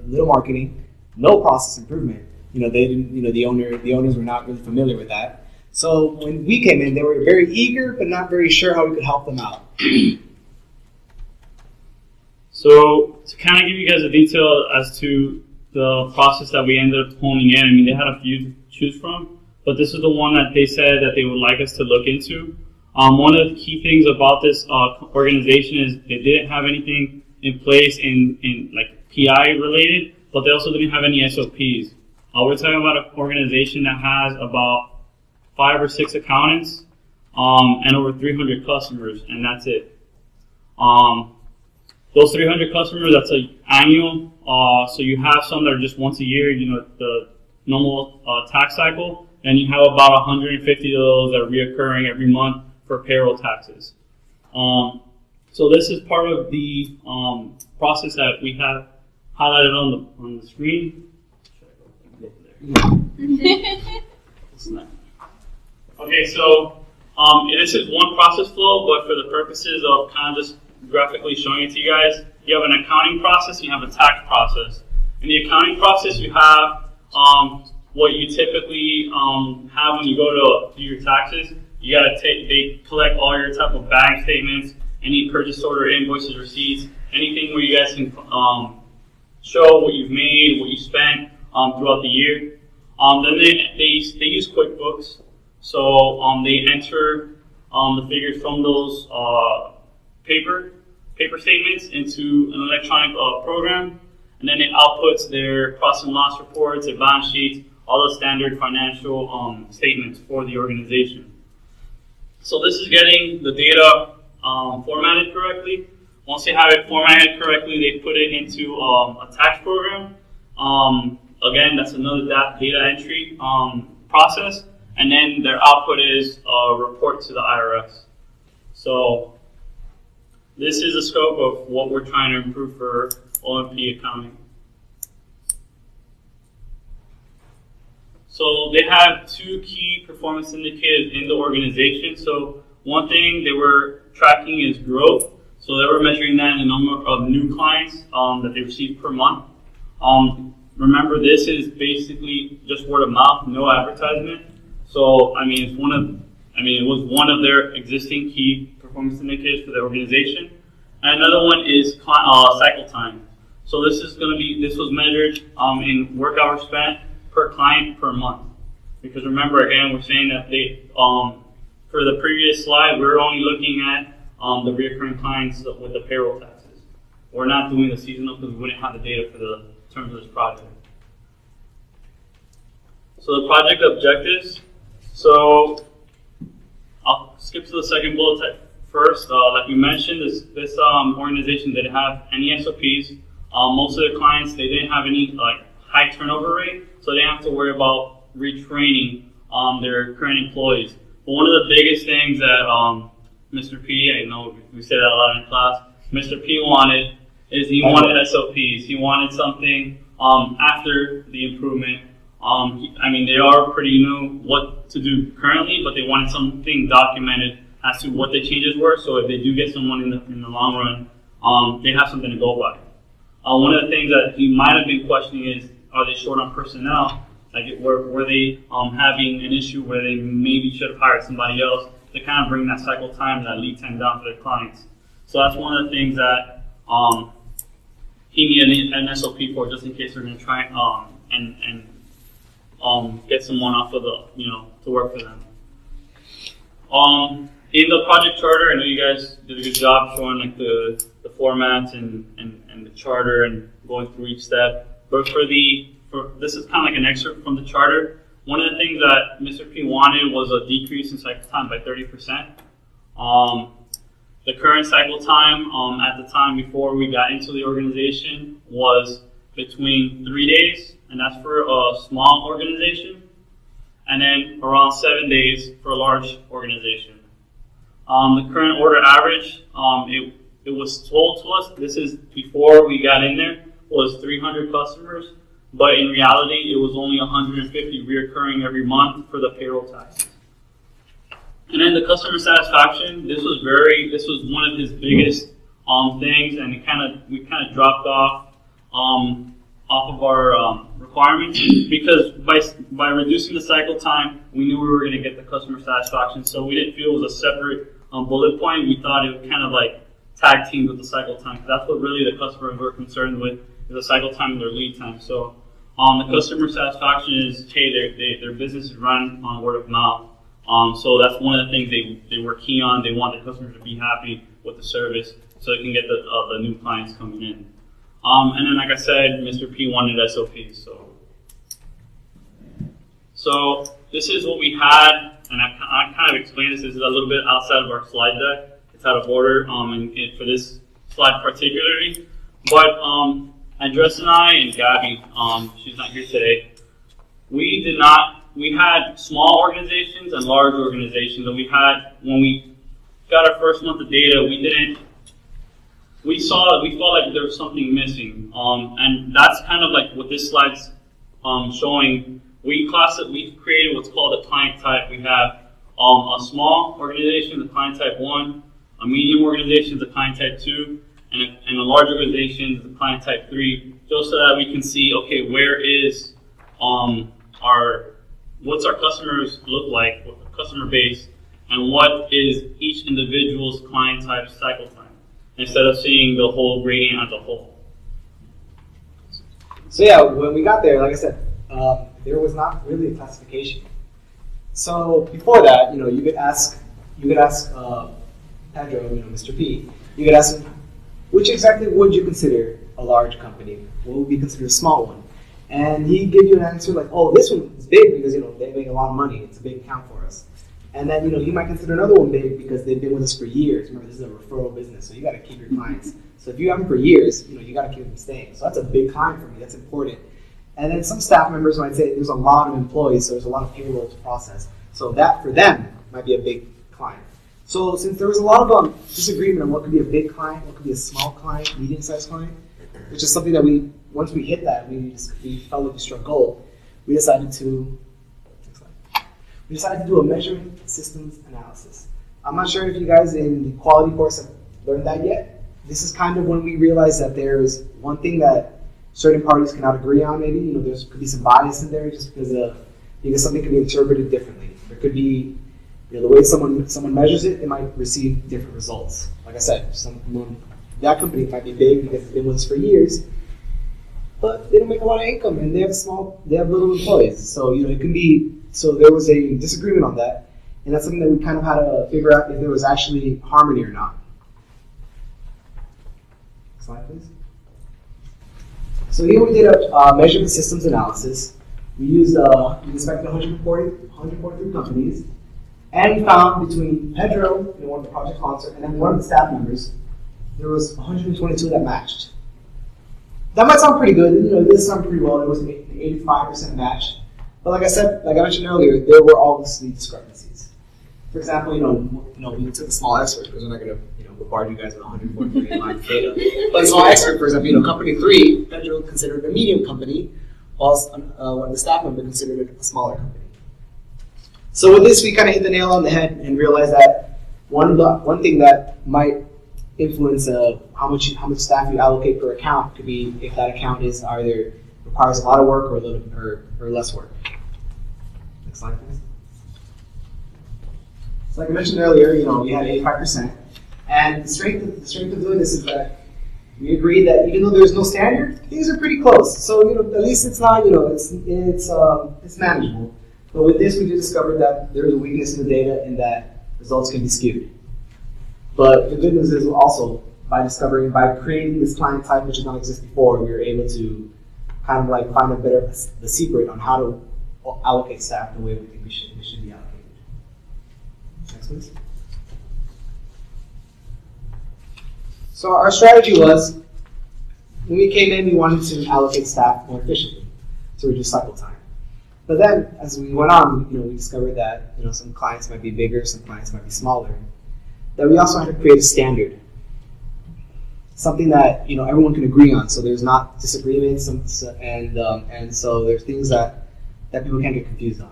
little marketing, no process improvement. You know, they didn't. You know, the owners were not really familiar with that. So when we came in, they were very eager, but not very sure how we could help them out. So to kind of give you guys a detail as to the process that we ended up honing in, I mean, they had a few to choose from, but this is the one that they said that they would like us to look into. One of the key things about this organization is they didn't have anything in place in like PI related, but they also didn't have any SOPs. We're talking about an organization that has about 5 or 6 accountants and over 300 customers, and that's it. Those 300 customers, that's an annual. So you have some that are just once a year, you know, the normal tax cycle, and you have about 150 of those that are reoccurring every month for payroll taxes. So this is part of the process that we have highlighted on the screen. Okay, so this is one process flow, but for the purposes of kind of just graphically showing it to you guys, you have an accounting process and you have a tax process. In the accounting process, you have what you typically have when you go to do your taxes. You gotta they collect all your type of bank statements, any purchase order, invoices, receipts, anything where you guys can show what you've made, what you spent throughout the year. Then they use QuickBooks, so they enter the figures from those paper statements into an electronic program, and then it outputs their profit and loss reports, their balance sheets, all the standard financial statements for the organization. So this is getting the data formatted correctly. Once they have it formatted correctly, they put it into a tax program. Again, that's another data entry process, and then their output is a report to the IRS. So this is the scope of what we're trying to improve for O&P accounting. So they have 2 key performance indicators in the organization. So one thing they were tracking is growth. So they were measuring that in the number of new clients that they received per month. Remember, this is basically just word of mouth, no advertisement. So I mean, it was one of their existing key performance indicators for the organization. And another one is cycle time. So this was measured in work hours spent per client per month. Because remember, again, we're saying that they for the previous slide, we're only looking at the recurring clients with the payroll taxes. We're not doing the seasonal because we wouldn't have the data for the terms of this project. So the project objectives. So I'll skip to the second bullet first. Like we mentioned, this organization didn't have any SOPs. Most of their clients, they didn't have any high turnover rate, so they didn't have to worry about retraining their current employees. But one of the biggest things that Mr. P, I know we say that a lot in class, Mr. P wanted is he wanted SOPs. He wanted something after the improvement. I mean, they are pretty new what to do currently, but they wanted something documented as to what the changes were. So if they do get someone in the long run, they have something to go by. One of the things that he might have been questioning is, are they short on personnel? Like, were they having an issue where they maybe should have hired somebody else to kind of bring that cycle time, that lead time down for their clients? So that's one of the things that he needed an SOP for, just in case they're going to try and get someone off of the, to work for them. In the project charter, I know you guys did a good job showing like the formats and the charter and going through each step. But this is kind of like an excerpt from the charter. One of the things that Mr. P wanted was a decrease in cycle time by 30%. The current cycle time at the time before we got into the organization was between 3 days, and that's for a small organization, and then around 7 days for a large organization. The current order average, it was told to us, this is before we got in there, was 300 customers, but in reality it was only 150 reoccurring every month for the payroll taxes. And then the customer satisfaction, this was one of his biggest things, and we kind of dropped off of our requirements, because by reducing the cycle time, we knew we were going to get the customer satisfaction. So we didn't feel it was a separate bullet point. We thought it would kind of like tag team with the cycle time, because that's what really the customers were concerned with, is the cycle time and their lead time. So the customer satisfaction is, hey, their business is run on word of mouth. So that's one of the things they were key on. They want the customers to be happy with the service so they can get the new clients coming in. And then, like I said, Mr. P wanted SOPs. So this is what we had, and I kind of explained this. This is a little bit outside of our slide deck. It's out of order for this slide particularly. But Andres and I and Gabby, she's not here today, we had small organizations and large organizations, and when we got our first month of data, we felt like there was something missing, and that's kind of like what this slide's showing. We created what's called a client type. We have a small organization, the client type 1, a medium organization, the client type 2, and a large organization, the client type 3, just so that we can see, okay, where is what's our customers look like, what the customer base, and what is each individual's client type cycle time, instead of seeing the whole gradient as a whole. So yeah, when we got there, like I said, there was not really a classification. So before that, you could ask Pedro, Mr. P, you could ask him, which exactly would you consider a large company? What would be considered a small one? And he'd give you an answer like, oh, this one is big because, they make a lot of money. It's a big account for us. And then, you might consider another one big because they've been with us for years. Remember, this is a referral business, so you got to keep your clients. So if you have them for years, you got to keep them staying. So that's a big client for me. That's important. And then some staff members might say there's a lot of employees, so there's a lot of payroll to process. So that, for them, might be a big client. So since there was a lot of disagreement on what could be a big client, what could be a small client, medium-sized client, which is something that once we hit that, we felt like we struck gold. We decided to do a measurement systems analysis. I'm not sure if you guys in the quality course have learned that yet. This is kind of when we realized that there's one thing that certain parties cannot agree on. Maybe there could be some bias in there just because something can be interpreted differently. There could be the way someone measures it, they might receive different results. Like I said, that company might be big because they've been with us for years, but they don't make a lot of income and they have little employees. So it can be. So there was a disagreement on that, and that's something that we kind of had to figure out if there was actually harmony or not. Slide, please. So here we did a measurement systems analysis. We inspected 143 companies, and we found between Pedro, one of the project sponsors, and then one of the staff members, there was 122 that matched. That might sound pretty good. This sounds pretty well. There was an 85% match. But like I mentioned earlier, there were obviously discrepancies. For example, we took a small expert because we're not going to bombard you guys with 143 lines of data. But a small expert, for example, company 3, Pedro considered a medium company, whilst the staff member considered it a smaller company. So with this, we kind of hit the nail on the head and realized that one thing that might influence how much staff you allocate per account could be if that account is either requires a lot of work or less work. Next slide, please. So like I mentioned earlier, we had 85%, and the strength of doing this is that we agreed that even though there's no standard, things are pretty close. So at least it's not it's manageable. But with this, we did discover that there's a weakness in the data and that results can be skewed. But the good news is also by creating this client type which did not exist before, we were able to kind of like find the secret on how to allocate staff the way we think we should be allocated. Next, please. So our strategy was, when we came in, we wanted to allocate staff more efficiently to reduce cycle time. But then, as we went on, we discovered that some clients might be bigger, some clients might be smaller. That we also had to create a standard, something that everyone can agree on. So there's not disagreements, and so there's things that people can't get confused on.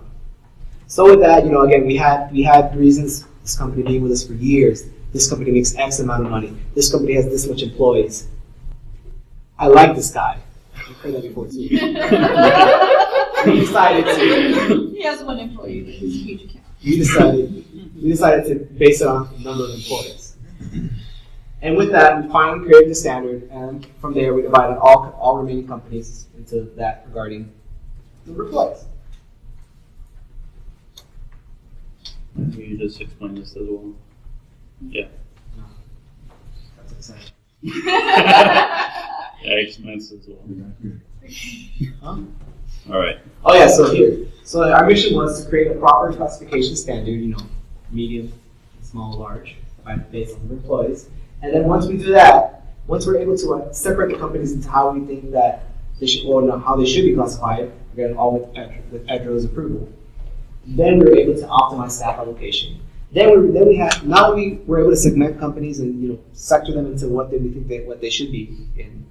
So with that, again, we had reasons. This company being with us for years. This company makes X amount of money. This company has this much employees. I like this guy. I've heard that before too. We decided to. He has one employee, but he's a huge account. We decided to base it on the number of employees. And with that, we finally created the standard, and from there we divided all remaining companies into that regarding number of employees. Can you just explain this as well? Yeah. No. That's exciting. Yeah, explain this as well. Huh? All right. Oh yeah, so here. So our mission was to create a proper classification standard, medium, small, large, based on number of employees. And then once we do that, once we're able to separate the companies into how we think that they should, how they should be classified, again, all with Pedro's approval, then we were able to optimize staff allocation. Now that we were able to segment companies and sector them into what we think what they should be in,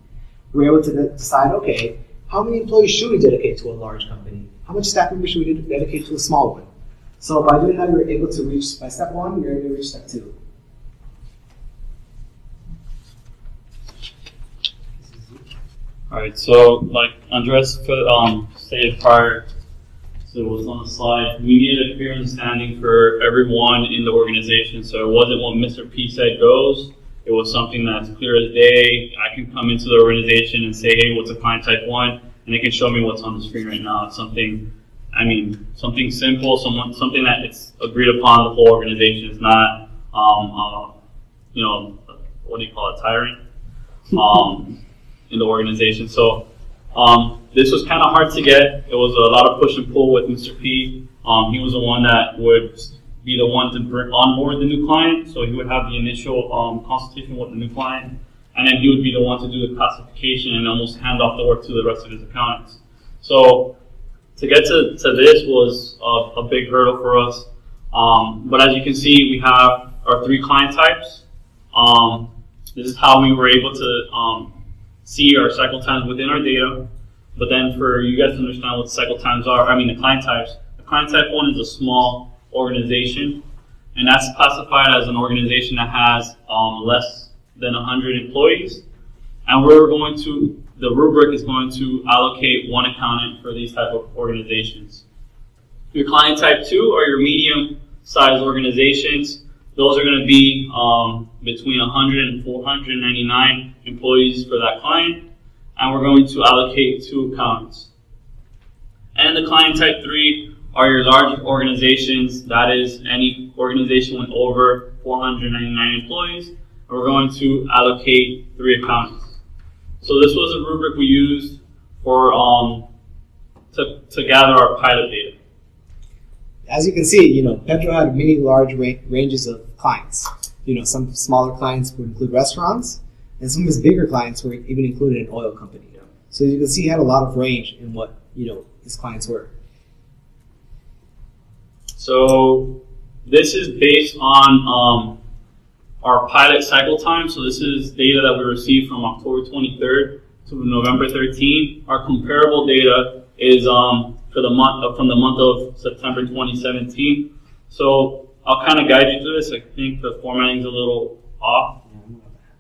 we're able to decide, okay, how many employees should we dedicate to a large company? How much staff members should we dedicate to a small one? So by doing that, we were able to reach, by step 1, we were able to reach step 2. All right, so like Andres stated prior, so it was on the slide, we needed a clear understanding for everyone in the organization. So it wasn't what Mr. P said goes. It was something that's clear as day. I can come into the organization and say, hey, what's a client type 1? And they can show me what's on the screen right now. It's something simple, something that it's agreed upon the whole organization. It's not, what do you call it, tiring in the organization. So this was kind of hard to get. It was a lot of push and pull with Mr. P. He was the one that would be the one to onboard the new client. So he would have the initial consultation with the new client, and then he would be the one to do the classification and almost hand off the work to the rest of his accountants. So to get to this was a big hurdle for us. But as you can see, we have our 3 client types. This is how we were able to see our cycle times within our data. But then for you guys to understand what cycle times are, the client types. The client type 1 is a small organization, and that's classified as an organization that has less than 100 employees. And the rubric is going to allocate 1 accountant for these type of organizations. Your client type 2 are your medium-sized organizations. Those are going to be between 100 and 499 employees for that client, and we're going to allocate 2 accountants. And the client type 3 are your large organizations. That is any organization with over 499 employees, and we're going to allocate 3 accountants. So this was a rubric we used for to gather our pilot data. As you can see, Pedro had many large ranges of clients. Some smaller clients would include restaurants, and some of his bigger clients were even included an oil company. So you can see he had a lot of range in what his clients were. So this is based on our pilot cycle time. So this is data that we received from October 23rd to November 13th. Our comparable data is for the month from the month of September 2017. So I'll kind of guide you through this. I think the formatting is a little off.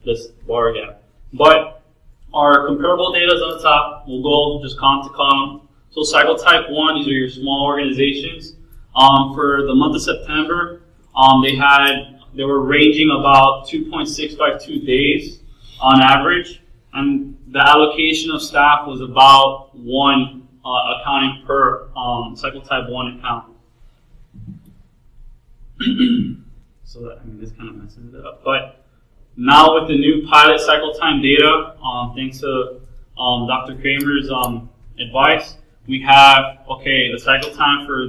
This bar gap. But our comparable data is on the top. We'll go just column to column. So cycle type 1, these are your small organizations. For the month of September, they were ranging about 2.652 days on average, and the allocation of staff was about 1 accounting per cycle type 1 account. So that, this kind of messes it up. But now with the new pilot cycle time data, thanks to Dr. Kramer's advice, we have the cycle time for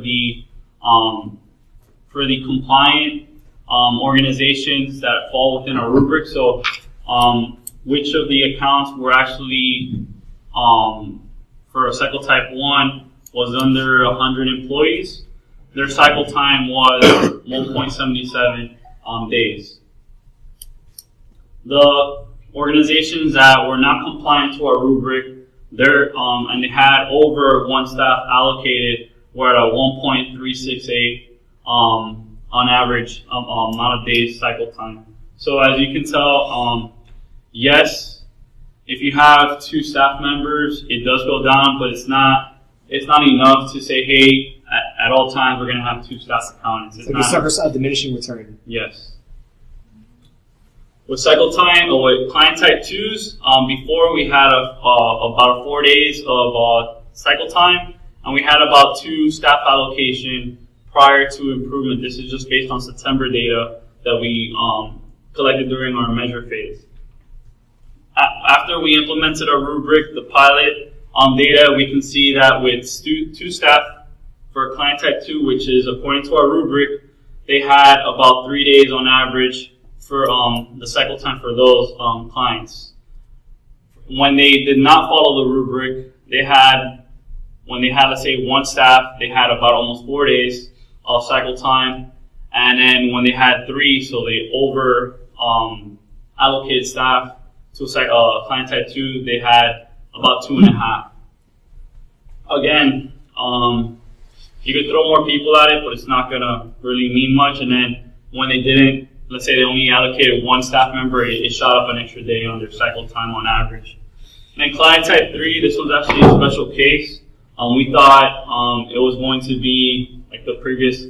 the compliant organizations that fall within our rubric. So which of the accounts were actually for a cycle type 1 was under 100 employees. Their cycle time was 1.77 days. The organizations that were not compliant to our rubric, and they had over 1 staff allocated, were at a 1.368 on average amount of days cycle time. So as you can tell, yes, if you have 2 staff members, it does go down, but it's not enough to say, hey, at all times we're going to have 2 staff accountants. It's like a diminishing return. Yes. With cycle time, or with client type 2s, before we had about 4 days of cycle time, and we had about 2 staff allocation prior to improvement. This is just based on September data that we collected during our measure phase. After we implemented our rubric, the pilot data, we can see that with 2 staff for client type 2, which is according to our rubric, they had about 3 days on average for the cycle time for those clients. When they did not follow the rubric, when they had, let's say, 1 staff, they had about almost 4 days of cycle time. And then when they had 3, so they over allocated staff to client type 2, they had about 2.5. Again, you could throw more people at it, but it's not going to really mean much. And then when they didn't, let's say they only allocated 1 staff member, it shot up an extra day on their cycle time on average. And then client type 3, this was actually a special case. We thought it was going to be like the previous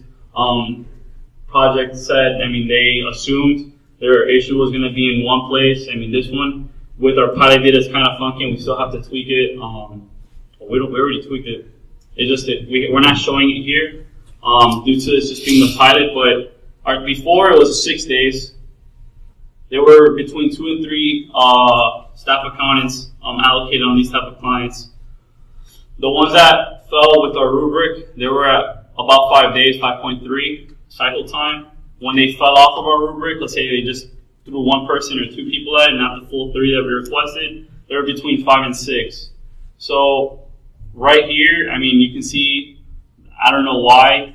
project said. They assumed their issue was going to be in one place. This one, with our pilot data, is kind of funky, and we still have to tweak it. We already tweaked it. It's just that we're not showing it here due to this just being the pilot. But before it was 6 days. There were between 2 and 3 staff accountants allocated on these type of clients. The ones that fell with our rubric, they were at about 5 days, 5.3 cycle time. When they fell off of our rubric, let's say they just threw 1 person or 2 people at it, not the full 3 that we requested, they were between 5 and 6. So right here, you can see, I don't know why,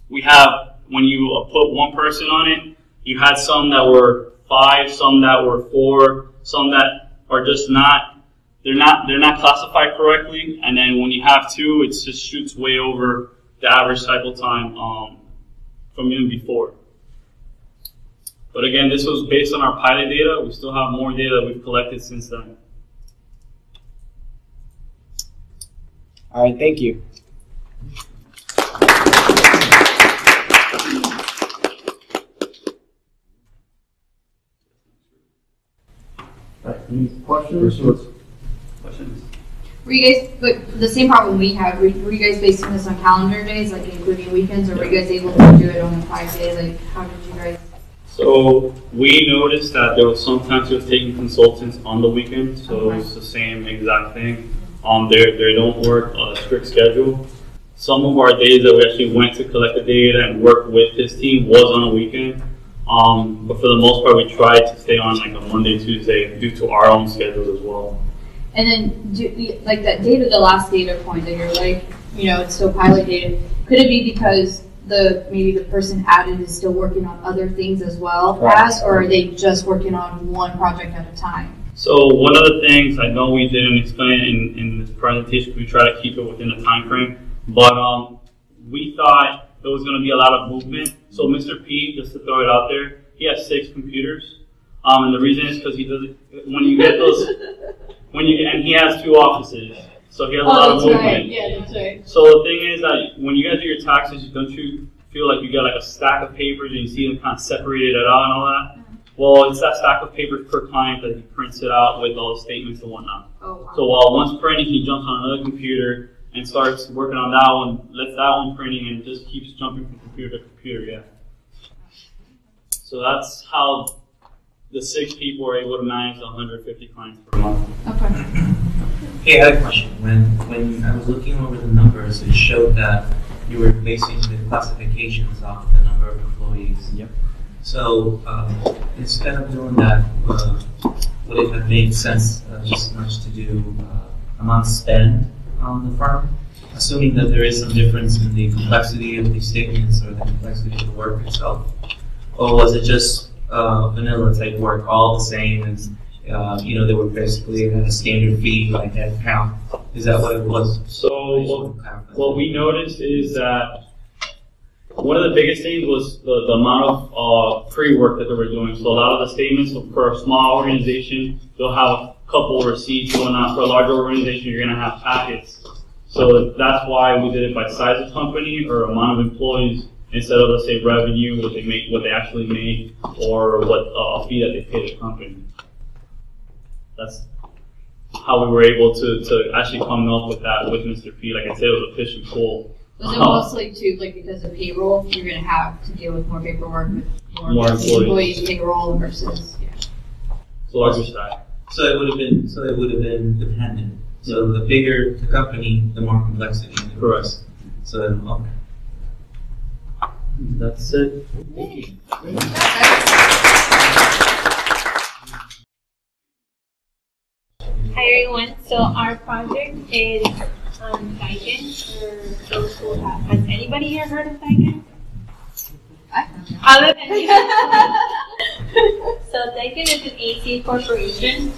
we have, when you put 1 person on it, you had some that were 5, some that were 4, some that are just not, they're not classified correctly, and then when you have 2, it just shoots way over the average cycle time from even before. But again, this was based on our pilot data. We still have more data that we've collected since then. All right, thank you. Any questions? Questions? Were you guys, but the same problem we had, were you guys basing this on calendar days, like including weekends, or were you guys able to do it on the 5 days? Like, how did you guys? So we noticed that there was sometimes we were taking consultants on the weekend, so it's the same exact thing. They don't work a strict schedule. Some of our days that we actually went to collect the data and work with his team was on a weekend. But for the most part, we tried to stay on like a Monday, Tuesday due to our own schedules as well. And then, like that data, the last data point that you're like, it's still pilot data. Could it be because maybe the person added is still working on other things as well as, or are they just working on one project at a time? So one of the things, I know we didn't explain it in this presentation, we try to keep it within a time frame, but we thought there was going to be a lot of movement. So Mr. P, just to throw it out there, he has 6 computers, and the reason is because he does when you get those, and he has 2 offices, so he has a lot of movement. Right. Yeah, that's right. So the thing is that when you guys do your taxes, don't you feel like you got like a stack of papers and you see them kind of separated out and all that? Well, it's that stack of papers per client that he prints it out with all the statements and whatnot. Oh, wow. So while one's printing, he jumps on another computer and starts working on that one, lets that one printing, and just keeps jumping from computer to computer, yeah. So that's how the 6 people were able to manage 150 clients per month. Okay. Hey, I had a question. When I was looking over the numbers, it showed that you were basing the classifications off of the number of employees. Yep. So instead of doing that, would it have made sense just as much to do amount spent on the firm, assuming that there is some difference in the complexity of the statements or the complexity of the work itself? Or was it just vanilla type work, all the same, and they were basically at a standard fee, like head count? Is that what it was? So what we noticed is that one of the biggest things was the amount of pre-work that they were doing. So a lot of the statements for a small organization, they'll have a couple of receipts going on. For a larger organization, you're going to have packets. So that's why we did it by size of company or amount of employees instead of, let's say, revenue, what they actually made, or what a fee that they pay the company. That's how we were able to actually come up with that with Mr. P. Like I said, it was a fish and pool. Was it mostly too, like because of payroll, you're going to have to deal with more paperwork, with more employees payroll versus, So larger staff. So it would have been dependent. So the bigger the company, the more complexity. Correct. So then, okay. That's it. Hi everyone. So our project is on Daikin for those who have. Has anybody here heard of Daikin? Other than So Daikin is an AC corporation.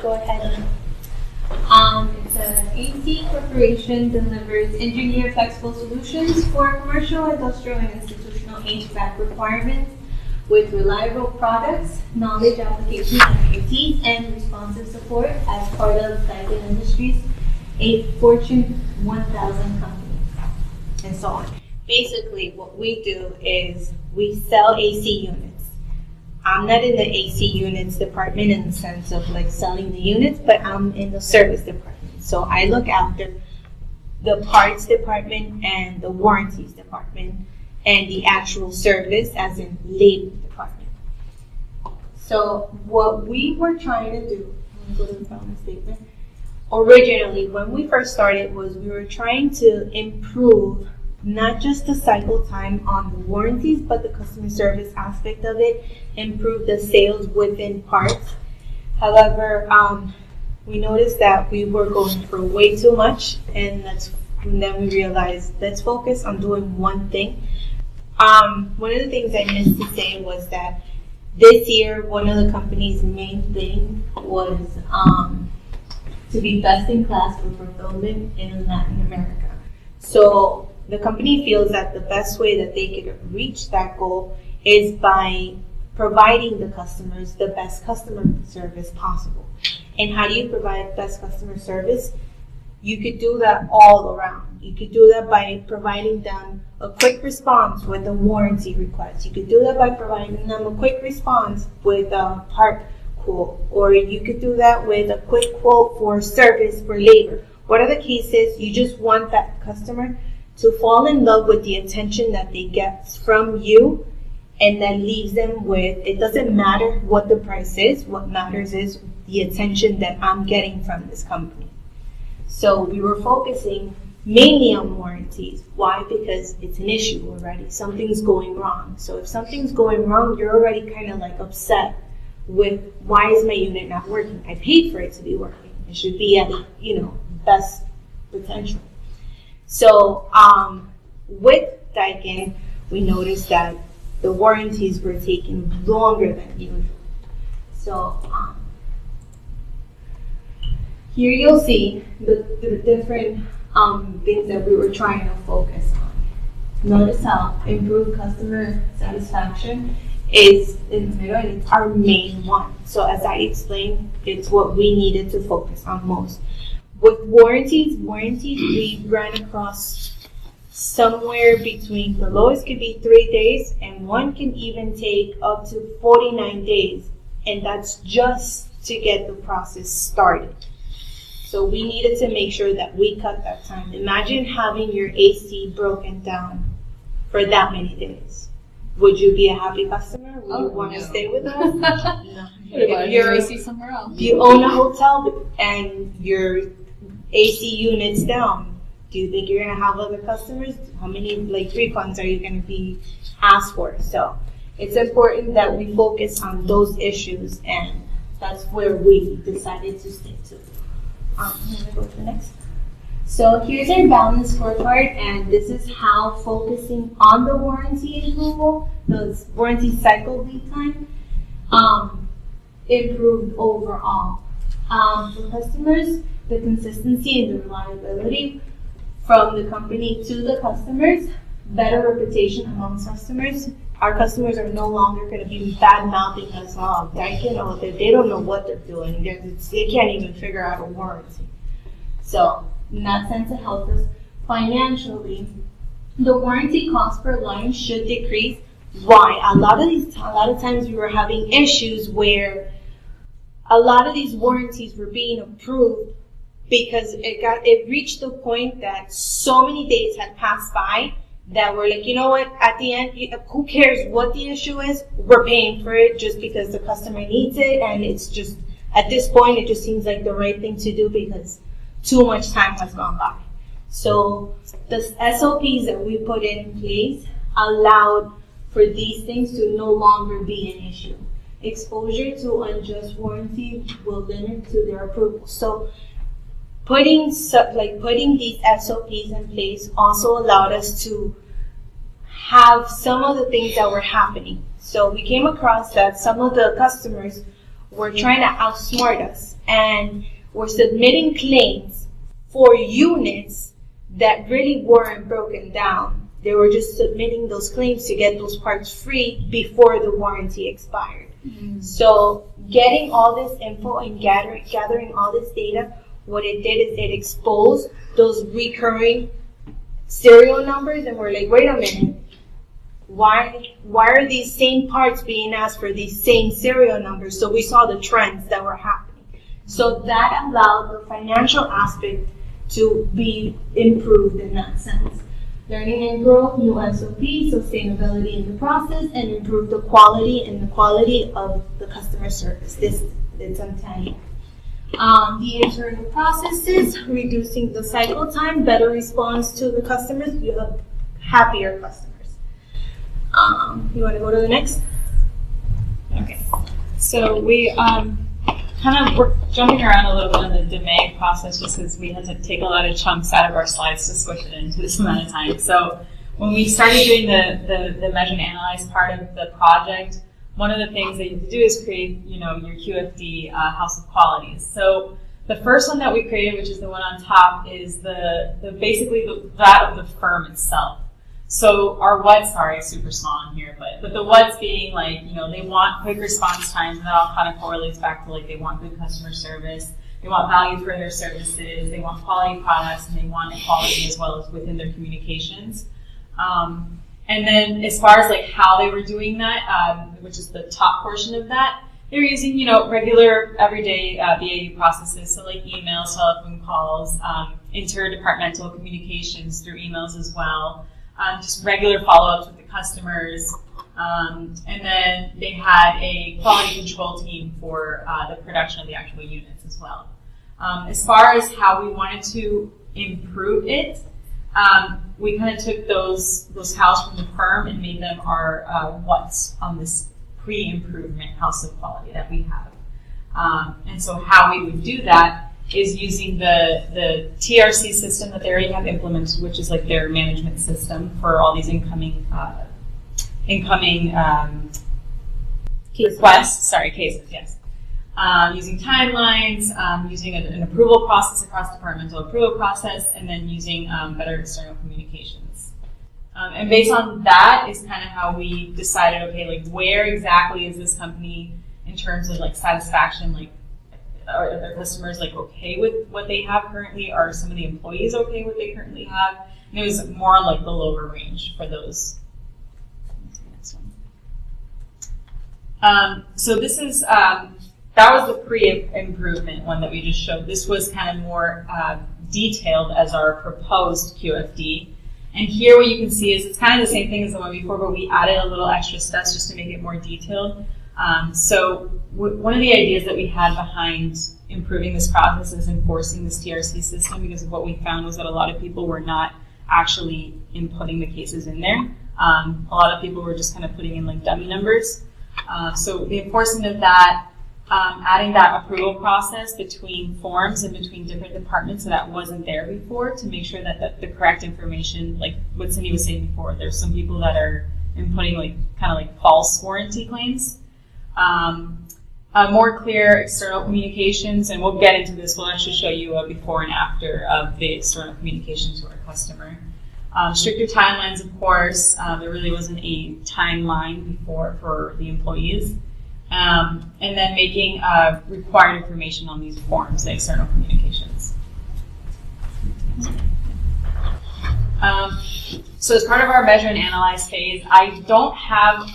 Go ahead. It's an AC corporation delivers engineered flexible solutions for commercial, industrial, and institutional HVAC requirements with reliable products, knowledge application expertise, and responsive support as part of Daikin Industries, a Fortune 1000 company, and so on. Basically, what we do is we sell AC units. I'm not in the AC units department in the sense of like selling the units, but I'm in the service department. So I look after the parts department and the warranties department and the actual service as in labor department. So what we were trying to do, I'm going to go to the problem statement. Originally, when we first started, was we were trying to improve not just the cycle time on the warranties, but the customer service aspect of it, improve the sales within parts. However, we noticed that we were going for way too much, and then we realized, let's focus on doing one thing. One of the things I missed to say was that this year, one of the company's main thing was to be best in class for fulfillment in Latin America. So the company feels that the best way that they could reach that goal is by providing the customers the best customer service possible. And how do you provide best customer service? You could do that all around. You could do that by providing them a quick response with a warranty request. You could do that by providing them a quick response with a part quote. Or you could do that with a quick quote for service for labor. Whatever the case is, you just want that customer to fall in love with the attention that they get from you, and that leaves them with, it doesn't matter what the price is, what matters is the attention that I'm getting from this company. So we were focusing mainly on warranties. Why? Because it's an issue already. Something's going wrong. So if something's going wrong, you're already kind of like upset with, why is my unit not working? I paid for it to be working. It should be at, best potential. So with Daikin, we noticed that the warranties were taking longer than usual. So here you'll see the different things that we were trying to focus on. Notice how improved customer satisfaction is in the middle, and it's our main one. So as I explained, it's what we needed to focus on most. With warranties, we ran across somewhere between, the lowest could be 3 days, and one can even take up to 49 days, and that's just to get the process started. So we needed to make sure that we cut that time. Imagine having your AC broken down for that many days. Would you be a happy customer? Would you want to stay with us? No. If you're AC somewhere else. If you own a hotel and your AC unit's down, do you think you're going to have other customers? How many refunds are you going to be asked for? So it's important that we focus on those issues, and that's where we decided to stick to. I'm going to go to the next. So here's our balance scorecard, and this is how focusing on the warranty approval, the warranty cycle lead time, improved overall. For customers, the consistency and the reliability from the company to the customers, better reputation amongst customers. Our customers are no longer going to be bad-mouthing us, Daikin, they don't know what they're doing. They can't even figure out a warranty. So in that sense, it helps us financially. The warranty cost per line should decrease. Why? A lot of times we were having issues where a lot of these warranties were being approved because it reached the point that so many days had passed by that we're like, you know what, at the end, who cares what the issue is? We're paying for it just because the customer needs it, and it's just, at this point, it just seems like the right thing to do because too much time has gone by. So the SOPs that we put in place allowed for these things to no longer be an issue. Exposure to unjust warranty will limit to their approval. So putting these SOPs in place also allowed us to have some of the things that were happening. So we came across that some of the customers were trying to outsmart us and were submitting claims for units that really weren't broken down. They were just submitting those claims to get those parts free before the warranty expired. Mm-hmm. So getting all this info and gathering all this data, what it did is it exposed those recurring serial numbers, and we're like, wait a minute, why are these same parts being asked for these same serial numbers? So we saw the trends that were happening. So that allowed the financial aspect to be improved in that sense. Learning and growth, new SOPs, sustainability in the process, and improve the quality of the customer service. This is untangible. The internal processes, reducing the cycle time, better response to the customers, you have happier customers. You want to go to the next? Okay. So we kind of we're jumping around a little bit on the DMAIC process just because we had to take a lot of chunks out of our slides to squish it into this amount of time. So when we started doing the measure and analyze part of the project, one of the things that you have to do is create, your QFD house of qualities. So the first one that we created, which is the one on top, is basically that of the firm itself. So our what's, sorry, super small in here, but the what's being like, they want quick response times, and that all kind of correlates back to like they want good customer service, they want value for their services, they want quality products, and they want equality as well as within their communications. And then as far as like how they were doing that, which is the top portion of that, they're using, regular everyday BAU processes, so like emails, telephone calls, interdepartmental communications through emails as well, just regular follow-ups with the customers, and then they had a quality control team for the production of the actual units as well. As far as how we wanted to improve it, we kind of took those hows from the firm and made them our what's on this pre-improvement house of quality that we have. And so how we would do that is using the TRC system that they already have implemented, which is like their management system for all these incoming requests. Sorry, cases. Yes. Using timelines, using an approval process across departmental approval process, and then using better external communications. And based on that is kind of how we decided, okay, like where exactly is this company in terms of like satisfaction, like are their customers like okay with what they have currently? Are some of the employees okay with what they currently have? And it was more on like the lower range for those. So this is, that was the pre-improvement one that we just showed. This was kind of more detailed as our proposed QFD. And here what you can see is it's kind of the same thing as the one before, but we added a little extra steps just to make it more detailed. So one of the ideas that we had behind improving this process is enforcing this TRC system, because what we found was that a lot of people were not actually inputting the cases in there. A lot of people were just kind of putting in like dummy numbers. So the enforcement of that, adding that approval process between forms and between different departments so that wasn't there before, to make sure that the correct information, like what Cindy was saying before, there's some people that are inputting like kind of like false warranty claims. More clear external communications, and we'll get into this, we'll actually show you a before and after of the external communication to our customer. Stricter timelines, of course. There really wasn't a timeline before for the employees. And then making required information on these forms, the external communications. So as part of our measure and analyze phase, I don't have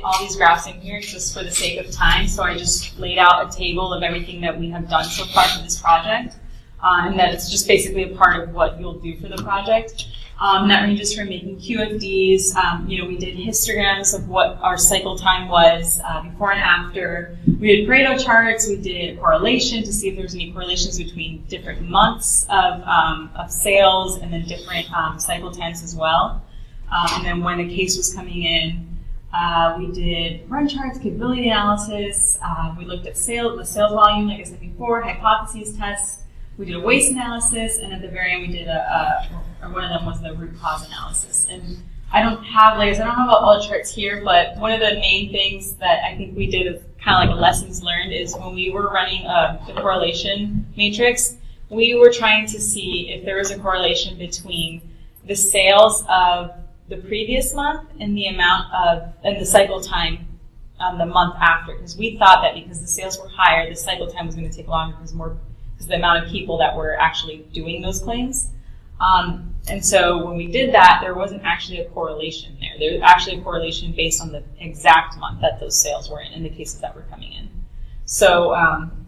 all these graphs in here just for the sake of time, so I just laid out a table of everything that we have done so far for this project, and that it's just basically a part of what you'll do for the project. That ranges from making QFDs, we did histograms of what our cycle time was before and after. We did Pareto charts, we did correlation to see if there's any correlations between different months of sales and then different cycle times as well. And then when a case was coming in, we did run charts, capability analysis, we looked at the sales volume, like I said before, hypotheses tests. We did a waste analysis, and at the very end we did one of them was the root cause analysis. And I don't have all the charts here, but one of the main things that I think we did is kind of like lessons learned is when we were running the correlation matrix, we were trying to see if there was a correlation between the sales of the previous month and the amount and the cycle time the month after. Because we thought that because the sales were higher, the cycle time was going to take longer because the amount of people that were actually doing those claims. And so when we did that, there wasn't actually a correlation there. There was actually a correlation based on the exact month that those sales were in the cases that were coming in. So,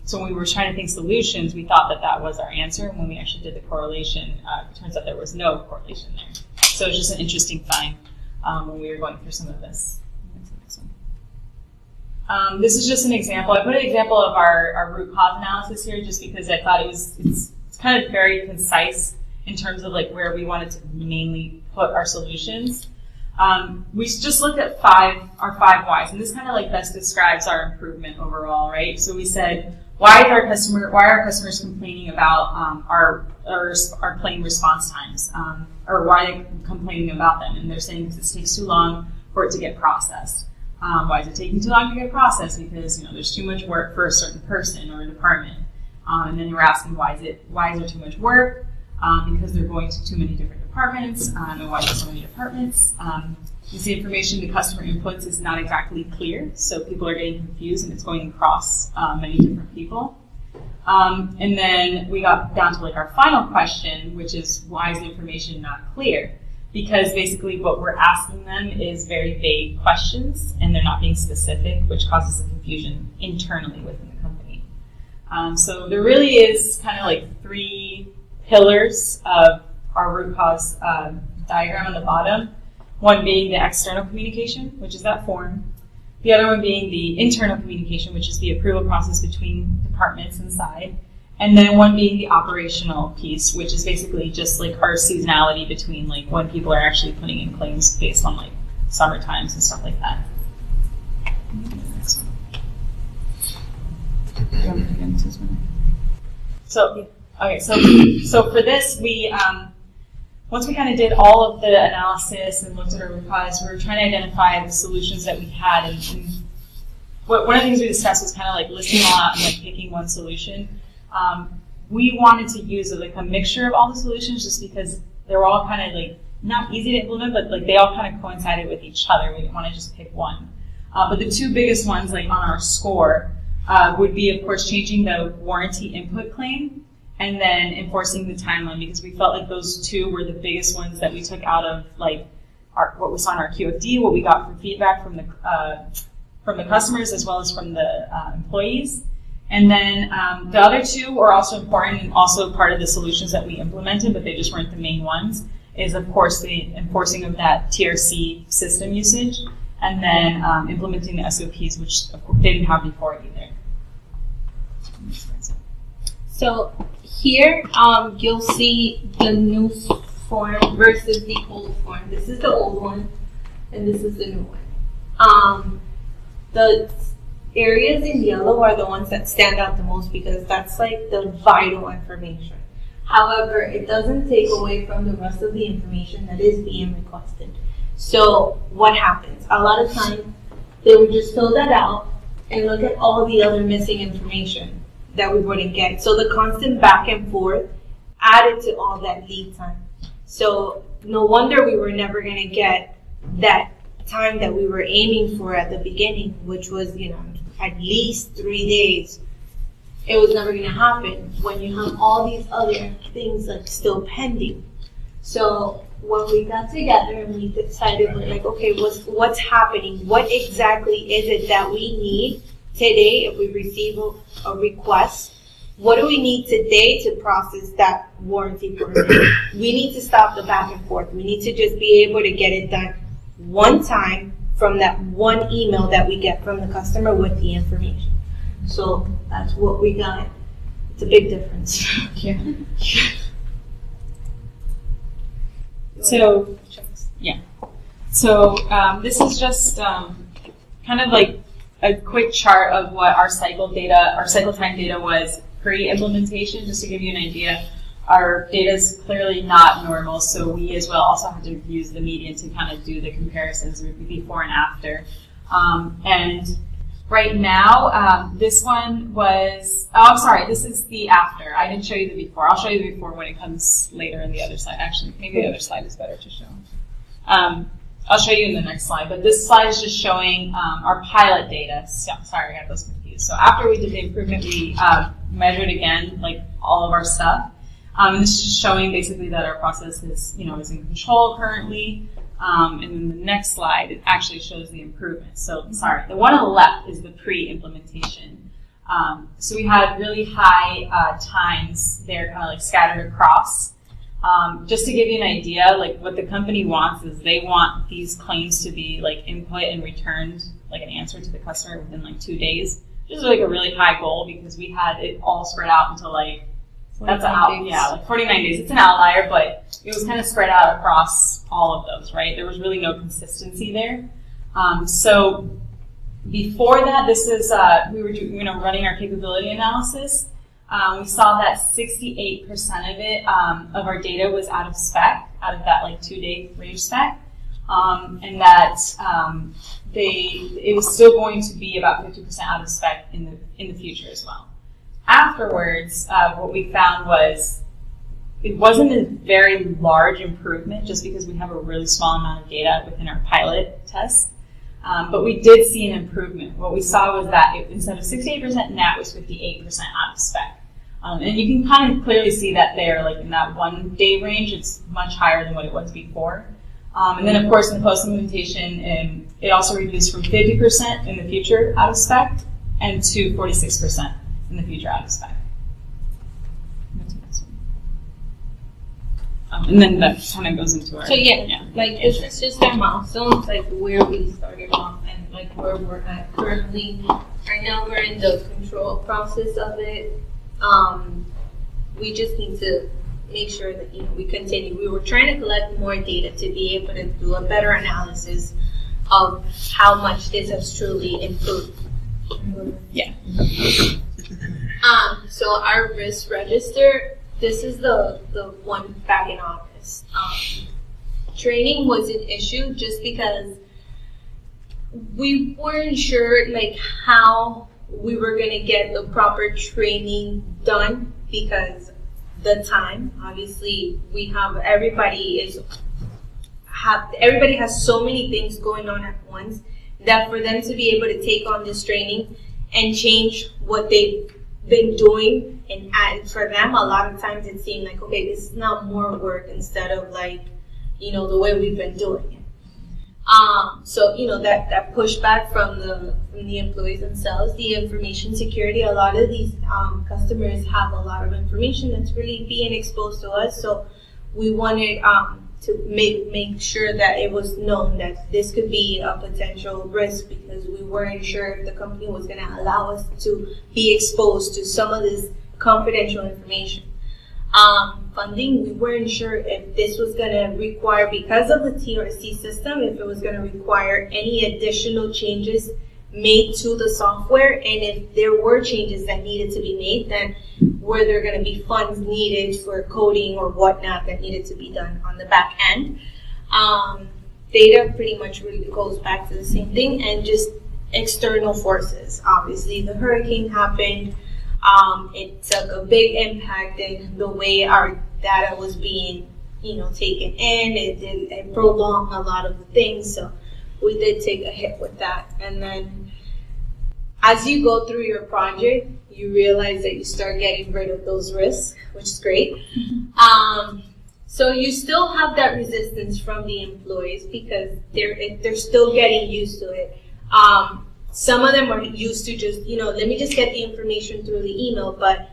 so when we were trying to think solutions, we thought that was our answer. And when we actually did the correlation, it turns out there was no correlation there. So it's just an interesting find when we were going through some of this. This is just an example. I put an example of our root cause analysis here just because I thought it's kind of very concise in terms of like where we wanted to mainly put our solutions. We just looked at our five whys, and this kind of like best describes our improvement overall, right? So we said, why are our customers complaining about our claim response times, or why are they complaining about them? And they're saying because it takes too long for it to get processed. Why is it taking too long to get processed? Because there's too much work for a certain person or a department. And then we're asking why is there too much work? Because they're going to too many different departments, and why there's so many departments. The information the customer inputs is not exactly clear, so people are getting confused and it's going across many different people. And then we got down to like our final question, which is why is the information not clear? Because basically what we're asking them is very vague questions and they're not being specific, which causes a confusion internally within the company. So there really is kind of like three pillars of our root cause diagram on the bottom. One being the external communication, which is that form. The other one being the internal communication, which is the approval process between departments inside. And then one being the operational piece, which is basically just like our seasonality between like when people are actually putting in claims based on like summer times and stuff like that. So for this, we once we kind of did all of the analysis and looked at our replies, we were trying to identify the solutions that we had. And one of the things we discussed was kind of like listing all out and like picking one solution. We wanted to use like a mixture of all the solutions just because they were all kind of like not easy to implement, but like they all kind of coincided with each other. We didn't want to just pick one. But the two biggest ones, like on our score, would be, of course, changing the warranty input claim and then enforcing the timeline, because we felt like those two were the biggest ones that we took out of like what we saw in our QFD, what we got from feedback from the customers as well as from the employees. And then the other two were also important and also part of the solutions that we implemented, but they just weren't the main ones, is of course the enforcing of that TRC system usage, and then implementing the SOPs, which of course they didn't have before either. So here you'll see the new form versus the old form. This is the old one, and this is the new one. The areas in yellow are the ones that stand out the most because that's like the vital information. However, it doesn't take away from the rest of the information that is being requested. So what happens? A lot of times they would just fill that out and look at all the other missing information that we wouldn't get. So the constant back and forth added to all that lead time. So no wonder we were never going to get that time that we were aiming for at the beginning, which was, at least 3 days. It was never going to happen when you have all these other things like still pending. So when we got together and we decided, we're like, okay, what's happening? What exactly is it that we need today if we receive a request? What do we need today to process that warranty program? We need to stop the back and forth. We need to just be able to get it done one time from that one email that we get from the customer with the information. So that's what we got. It's a big difference. Yeah. So, yeah. So this is just kind of like a quick chart of what our cycle time data was pre-implementation, just to give you an idea. Our data is clearly not normal, so we as well also have to use the median to kind of do the comparisons before and after. And right now, this one was, oh, I'm sorry, this is the after. I didn't show you the before. I'll show you the before when it comes later in the other slide. Actually, maybe the other slide is better to show. I'll show you in the next slide, but this slide is just showing our pilot data. So, sorry, I got those confused. So after we did the improvement, we measured again, like all of our stuff. And this is just showing basically that our process is, is in control currently. And then the next slide, it actually shows the improvement. So, sorry, the one on the left is the pre-implementation. So we had really high times there, kind of like scattered across. Just to give you an idea, like what the company wants is they want these claims to be like input and returned, like an answer to the customer within like 2 days. Which is like a really high goal because we had it all spread out into like, that's like 49 days. It's an outlier, but it was kind of spread out across all of those, right? There was really no consistency there. So before that, this is, we were doing, running our capability analysis. We saw that 68% of it, of our data was out of spec, out of that like 2-day range spec. And that it was still going to be about 50% out of spec in the future as well. Afterwards, what we found was it wasn't a very large improvement just because we have a really small amount of data within our pilot test. But we did see an improvement. What we saw was that instead of 68% NAT, it was 58% out of spec. And you can kind of clearly see that there, like in that 1-day range, it's much higher than what it was before. And then, of course, in the post-implementation, it also reduced from 50% in the future out of spec and to 46% in the future out of spec. And then that kind of goes into our... So like it's just our milestones, like where we started off and like where we're at currently. Right now we're in the control process of it. We just need to make sure that we continue. We were trying to collect more data to be able to do a better analysis of how much this has truly improved. Yeah. So our risk register, this is the one back in August. Training was an issue just because we weren't sure like how we were gonna get the proper training done because the time, obviously we have everybody has so many things going on at once that for them to be able to take on this training and change what they've been doing, and for them a lot of times it seemed like, okay, this is now more work instead of like, you know, the way we've been doing it. So, you know, that pushback from the employees themselves, the information security, a lot of these customers have a lot of information that's really being exposed to us. So we wanted to make sure that it was known that this could be a potential risk because we weren't sure if the company was going to allow us to be exposed to some of this confidential information. Funding, we weren't sure if this was going to require, because of the TRC system, if it was going to require any additional changes made to the software, and if there were changes that needed to be made, then were there going to be funds needed for coding or whatnot that needed to be done on the back end. Data pretty much really goes back to the same thing, and just external forces. Obviously, the hurricane happened. It took a big impact in the way our data was being, you know, taken in. It prolonged a lot of the things, so we did take a hit with that. And then as you go through your project, you realize that you start getting rid of those risks, which is great. So you still have that resistance from the employees because they're still getting used to it. Some of them are used to just, you know, let me just get the information through the email, but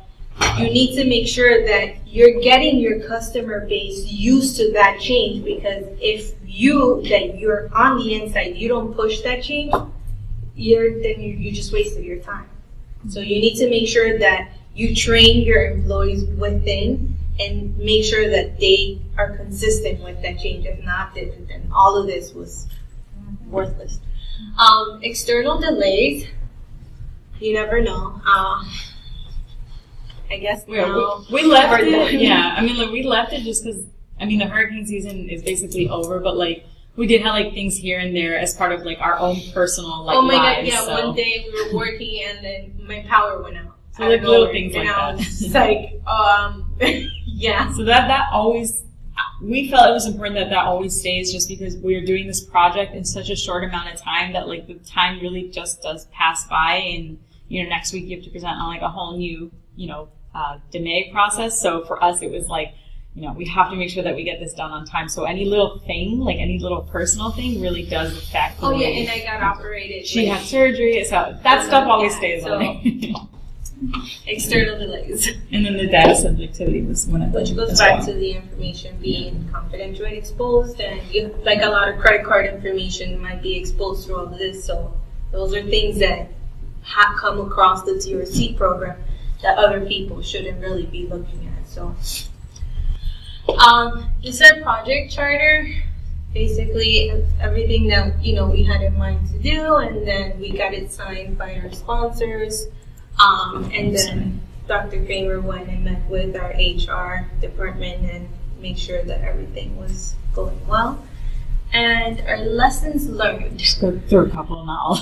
you need to make sure that you're getting your customer base used to that change, because if you're on the inside, you don't push that change, you just wasted your time. So you need to make sure that you train your employees within and make sure that they are consistent with that change. If not, then all of this was worthless. External delays, you never know. I guess we left it. Yeah, I mean, like, we left it just because, I mean, the hurricane season is basically over, but like we did have like things here and there as part of like our own personal like lives. Oh my God! Yeah, so. One day we were working and then my power went out. So like little things like that. And I was like, yeah. So that always, we felt it was important that always stays, just because we're doing this project in such a short amount of time that like the time really just does pass by, and you know, next week you have to present on like a whole new, you know, DMA process. So for us, it was like, you know, we have to make sure that we get this done on time. So any little thing, like any little personal thing, really does affect. Oh yeah, and I got operated. She had surgery, so that stuff always stays on. External delays. And then the data subjectivity was one of them. Which goes back to the information being confidential and exposed, and like a lot of credit card information might be exposed through all of this. So those are things that have come across the TRC program that other people shouldn't really be looking at. So this is our project charter. Basically everything that, you know, we had in mind to do, and then we got it signed by our sponsors. And then Dr. Kramer went and met with our HR department and made sure that everything was going well. And our lessons learned. Just go through a couple now.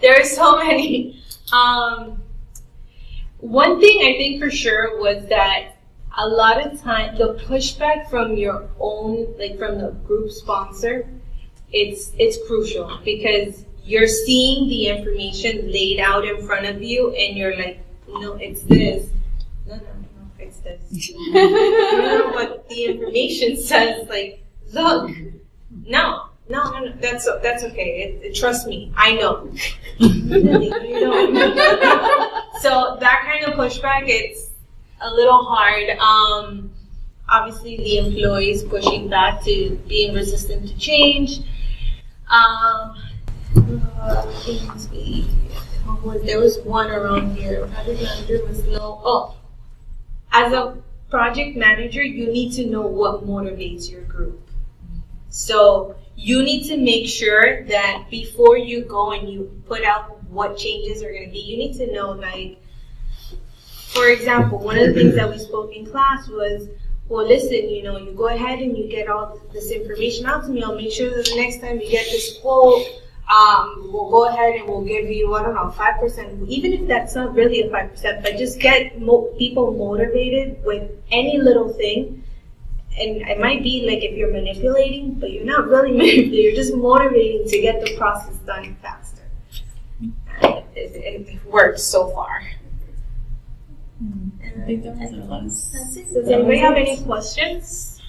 There are so many. One thing I think for sure was that a lot of time, the pushback from your own, like from the group sponsor, it's crucial, because you're seeing the information laid out in front of you, and you're like, no, it's this. No, it's this. No, but the information says, like, look, no, that's okay. Trust me, I know. So that kind of pushback, it's a little hard. Obviously, the employees pushing back to being resistant to change. There was one around here. Project manager was low. Oh, as a project manager, you need to know what motivates your group. So you need to make sure that before you go and you put out what changes are going to be, you need to know, like, For example, one of the things that we spoke in class was, well, listen, you know, you go ahead and you get all this information out to me. I'll make sure that the next time you get this quote, we'll go ahead and we'll give you, I don't know, 5%. Even if that's not really a 5%, but just get people motivated with any little thing. And it might be like if you're manipulating, but you're not really manipulating. You're just motivating to get the process done faster. It works so far. I think that was our last. Does anybody have any questions?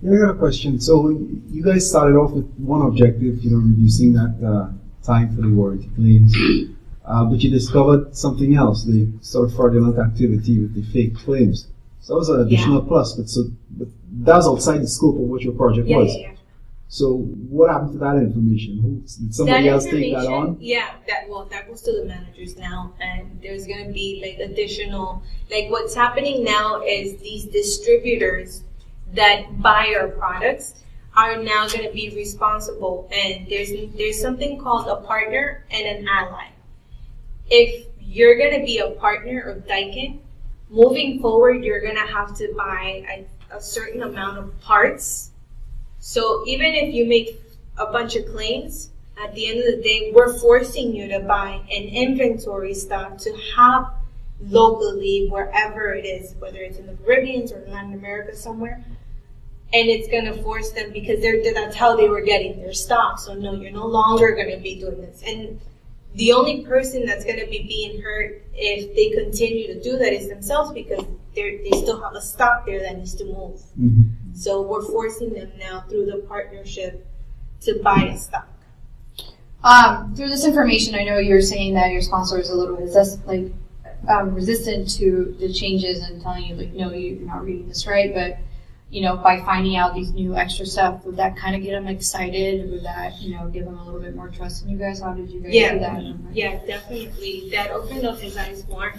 Yeah, I got a question. So you guys started off with one objective, you know, reducing that time for the warranty claims, but you discovered something else, the sort of fraudulent activity with the fake claims. So that was an additional plus, but that was outside the scope of what your project was. Yeah. So what happened to that information? Did somebody else take that on? Yeah, that goes to the managers now, and there's going to be like additional, like what's happening now is these distributors that buy our products are now going to be responsible, and there's something called a partner and an ally. If you're going to be a partner of Daikin, moving forward, you're going to have to buy a certain amount of parts. So even if you make a bunch of claims, at the end of the day, we're forcing you to buy an inventory stock to have locally wherever it is, whether it's in the Caribbean or Latin America somewhere. And it's going to force them because that's how they were getting their stock. So no, you're no longer going to be doing this. And the only person that's going to be being hurt if they continue to do that is themselves, because they still have a stock there that needs to move. Mm-hmm. So we're forcing them now through the partnership to buy a stock. Through this information, I know you're saying that your sponsor is a little bit resistant to the changes and telling you, like, no, you're not reading this right. But, you know, by finding out these new extra stuff, would that kind of get them excited? Would that, you know, give them a little bit more trust in you guys? How did you guys do that? Yeah, definitely. That opened up his eyes more.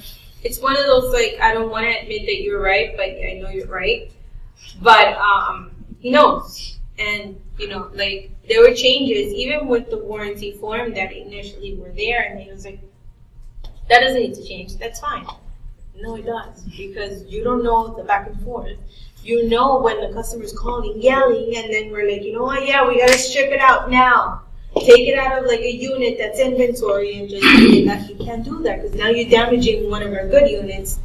It's one of those, like, I don't want to admit that you're right, but I know you're right. But he knows. And, you know, like, there were changes, even with the warranty form that initially were there, and he was like, that doesn't need to change. That's fine. No, it does, because you don't know the back and forth. You know when the customer's calling, yelling, and then we're like, you know what, yeah, we got to strip it out now. Take it out of, like, a unit that's inventory and just that. You can't do that, because now you're damaging one of our good units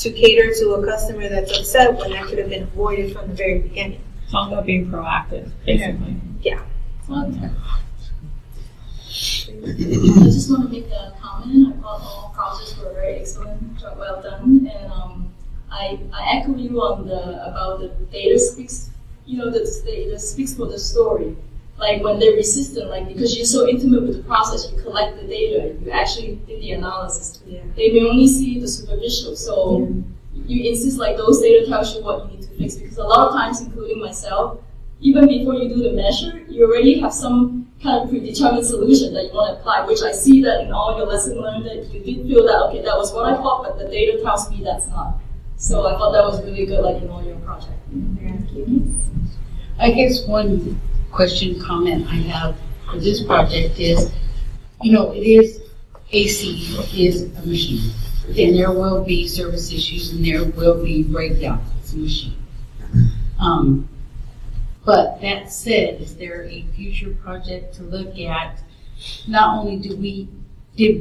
to cater to a customer that's upset when that could have been avoided from the very beginning. It's all about being proactive, basically. Yeah. I just want to make a comment. I thought all projects were very excellent, well done, and I echo you on about the data speaks. You know, the data speaks for the story. Like when they're resistant, like because you're so intimate with the process, you collect the data, you actually did the analysis. Yeah. They may only see the superficial, so you insist like those data tells you what you need to fix. Because a lot of times, including myself, even before you do the measure, you already have some kind of predetermined solution that you want to apply. Which I see that in all your lesson learned that you did feel that okay, that was what I thought, but the data tells me that's not. So I thought that was really good, like in all your project. Thank you. I guess one question, comment I have for this project is, you know, it is AC is a machine, and there will be service issues and there will be breakdowns. It's a machine. But that said, is there a future project to look at? Not only did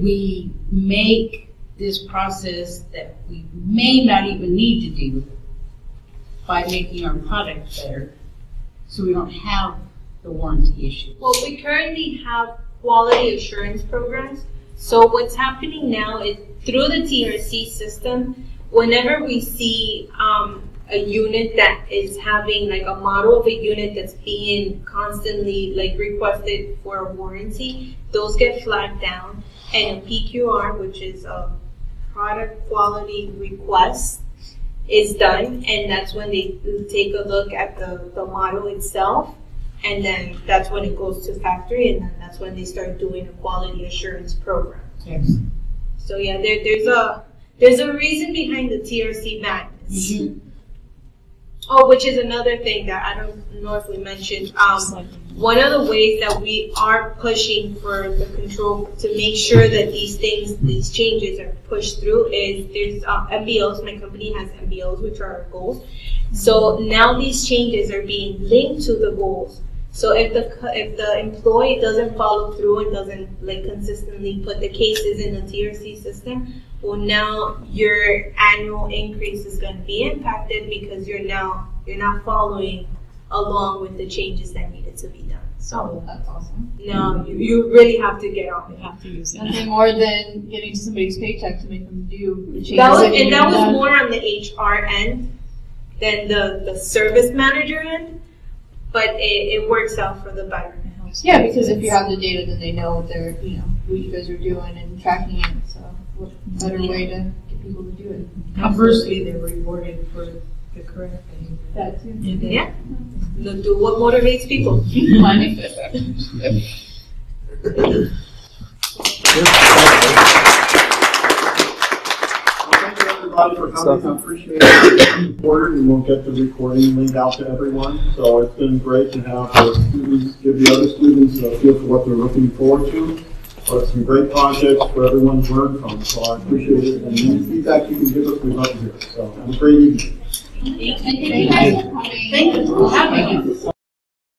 we make this process that we may not even need to do by making our product better, so we don't have the warranty issue? Well, we currently have quality assurance programs. So what's happening now is through the TRC system, whenever we see a unit that is having like a model of a unit that's being constantly like requested for a warranty, those get flagged down, and a PQR, which is a product quality request, is done, and that's when they take a look at the model itself, and then that's when it goes to factory, and then that's when they start doing a quality assurance program. Yes. So yeah, there's a reason behind the TRC madness. Mm-hmm. Oh, which is another thing that I don't know if we mentioned. One of the ways that we are pushing for the control to make sure that these changes are pushed through is there's MBOs. My company has MBOs, which are our goals. So now these changes are being linked to the goals. So if the employee doesn't follow through and doesn't consistently put the cases in the TRC system, well, now your annual increase is going to be impacted because you're not following along with the changes that needed to be done. So that's awesome. No, you really have to get on it. You have to use it. Nothing more than getting somebody's paycheck to make them do the changes. That was more on the HR end than the service manager end, but it works out for the better. Yeah, because if you have the data, then they know what what you guys are doing and tracking it. So what better way to get people to do it? Conversely, they're rewarded for the correct thing. That too. Yeah. Do what motivates people. Everybody for coming. I appreciate it. And we'll get the recording linked out to everyone. So it's been great to have the students give the other students a feel for what they're looking forward to. But some great projects for everyone to learn from. So I appreciate it. And any feedback you can give us, we'd love to hear. So have a great evening. Thank you guys for coming. Thank you for having us.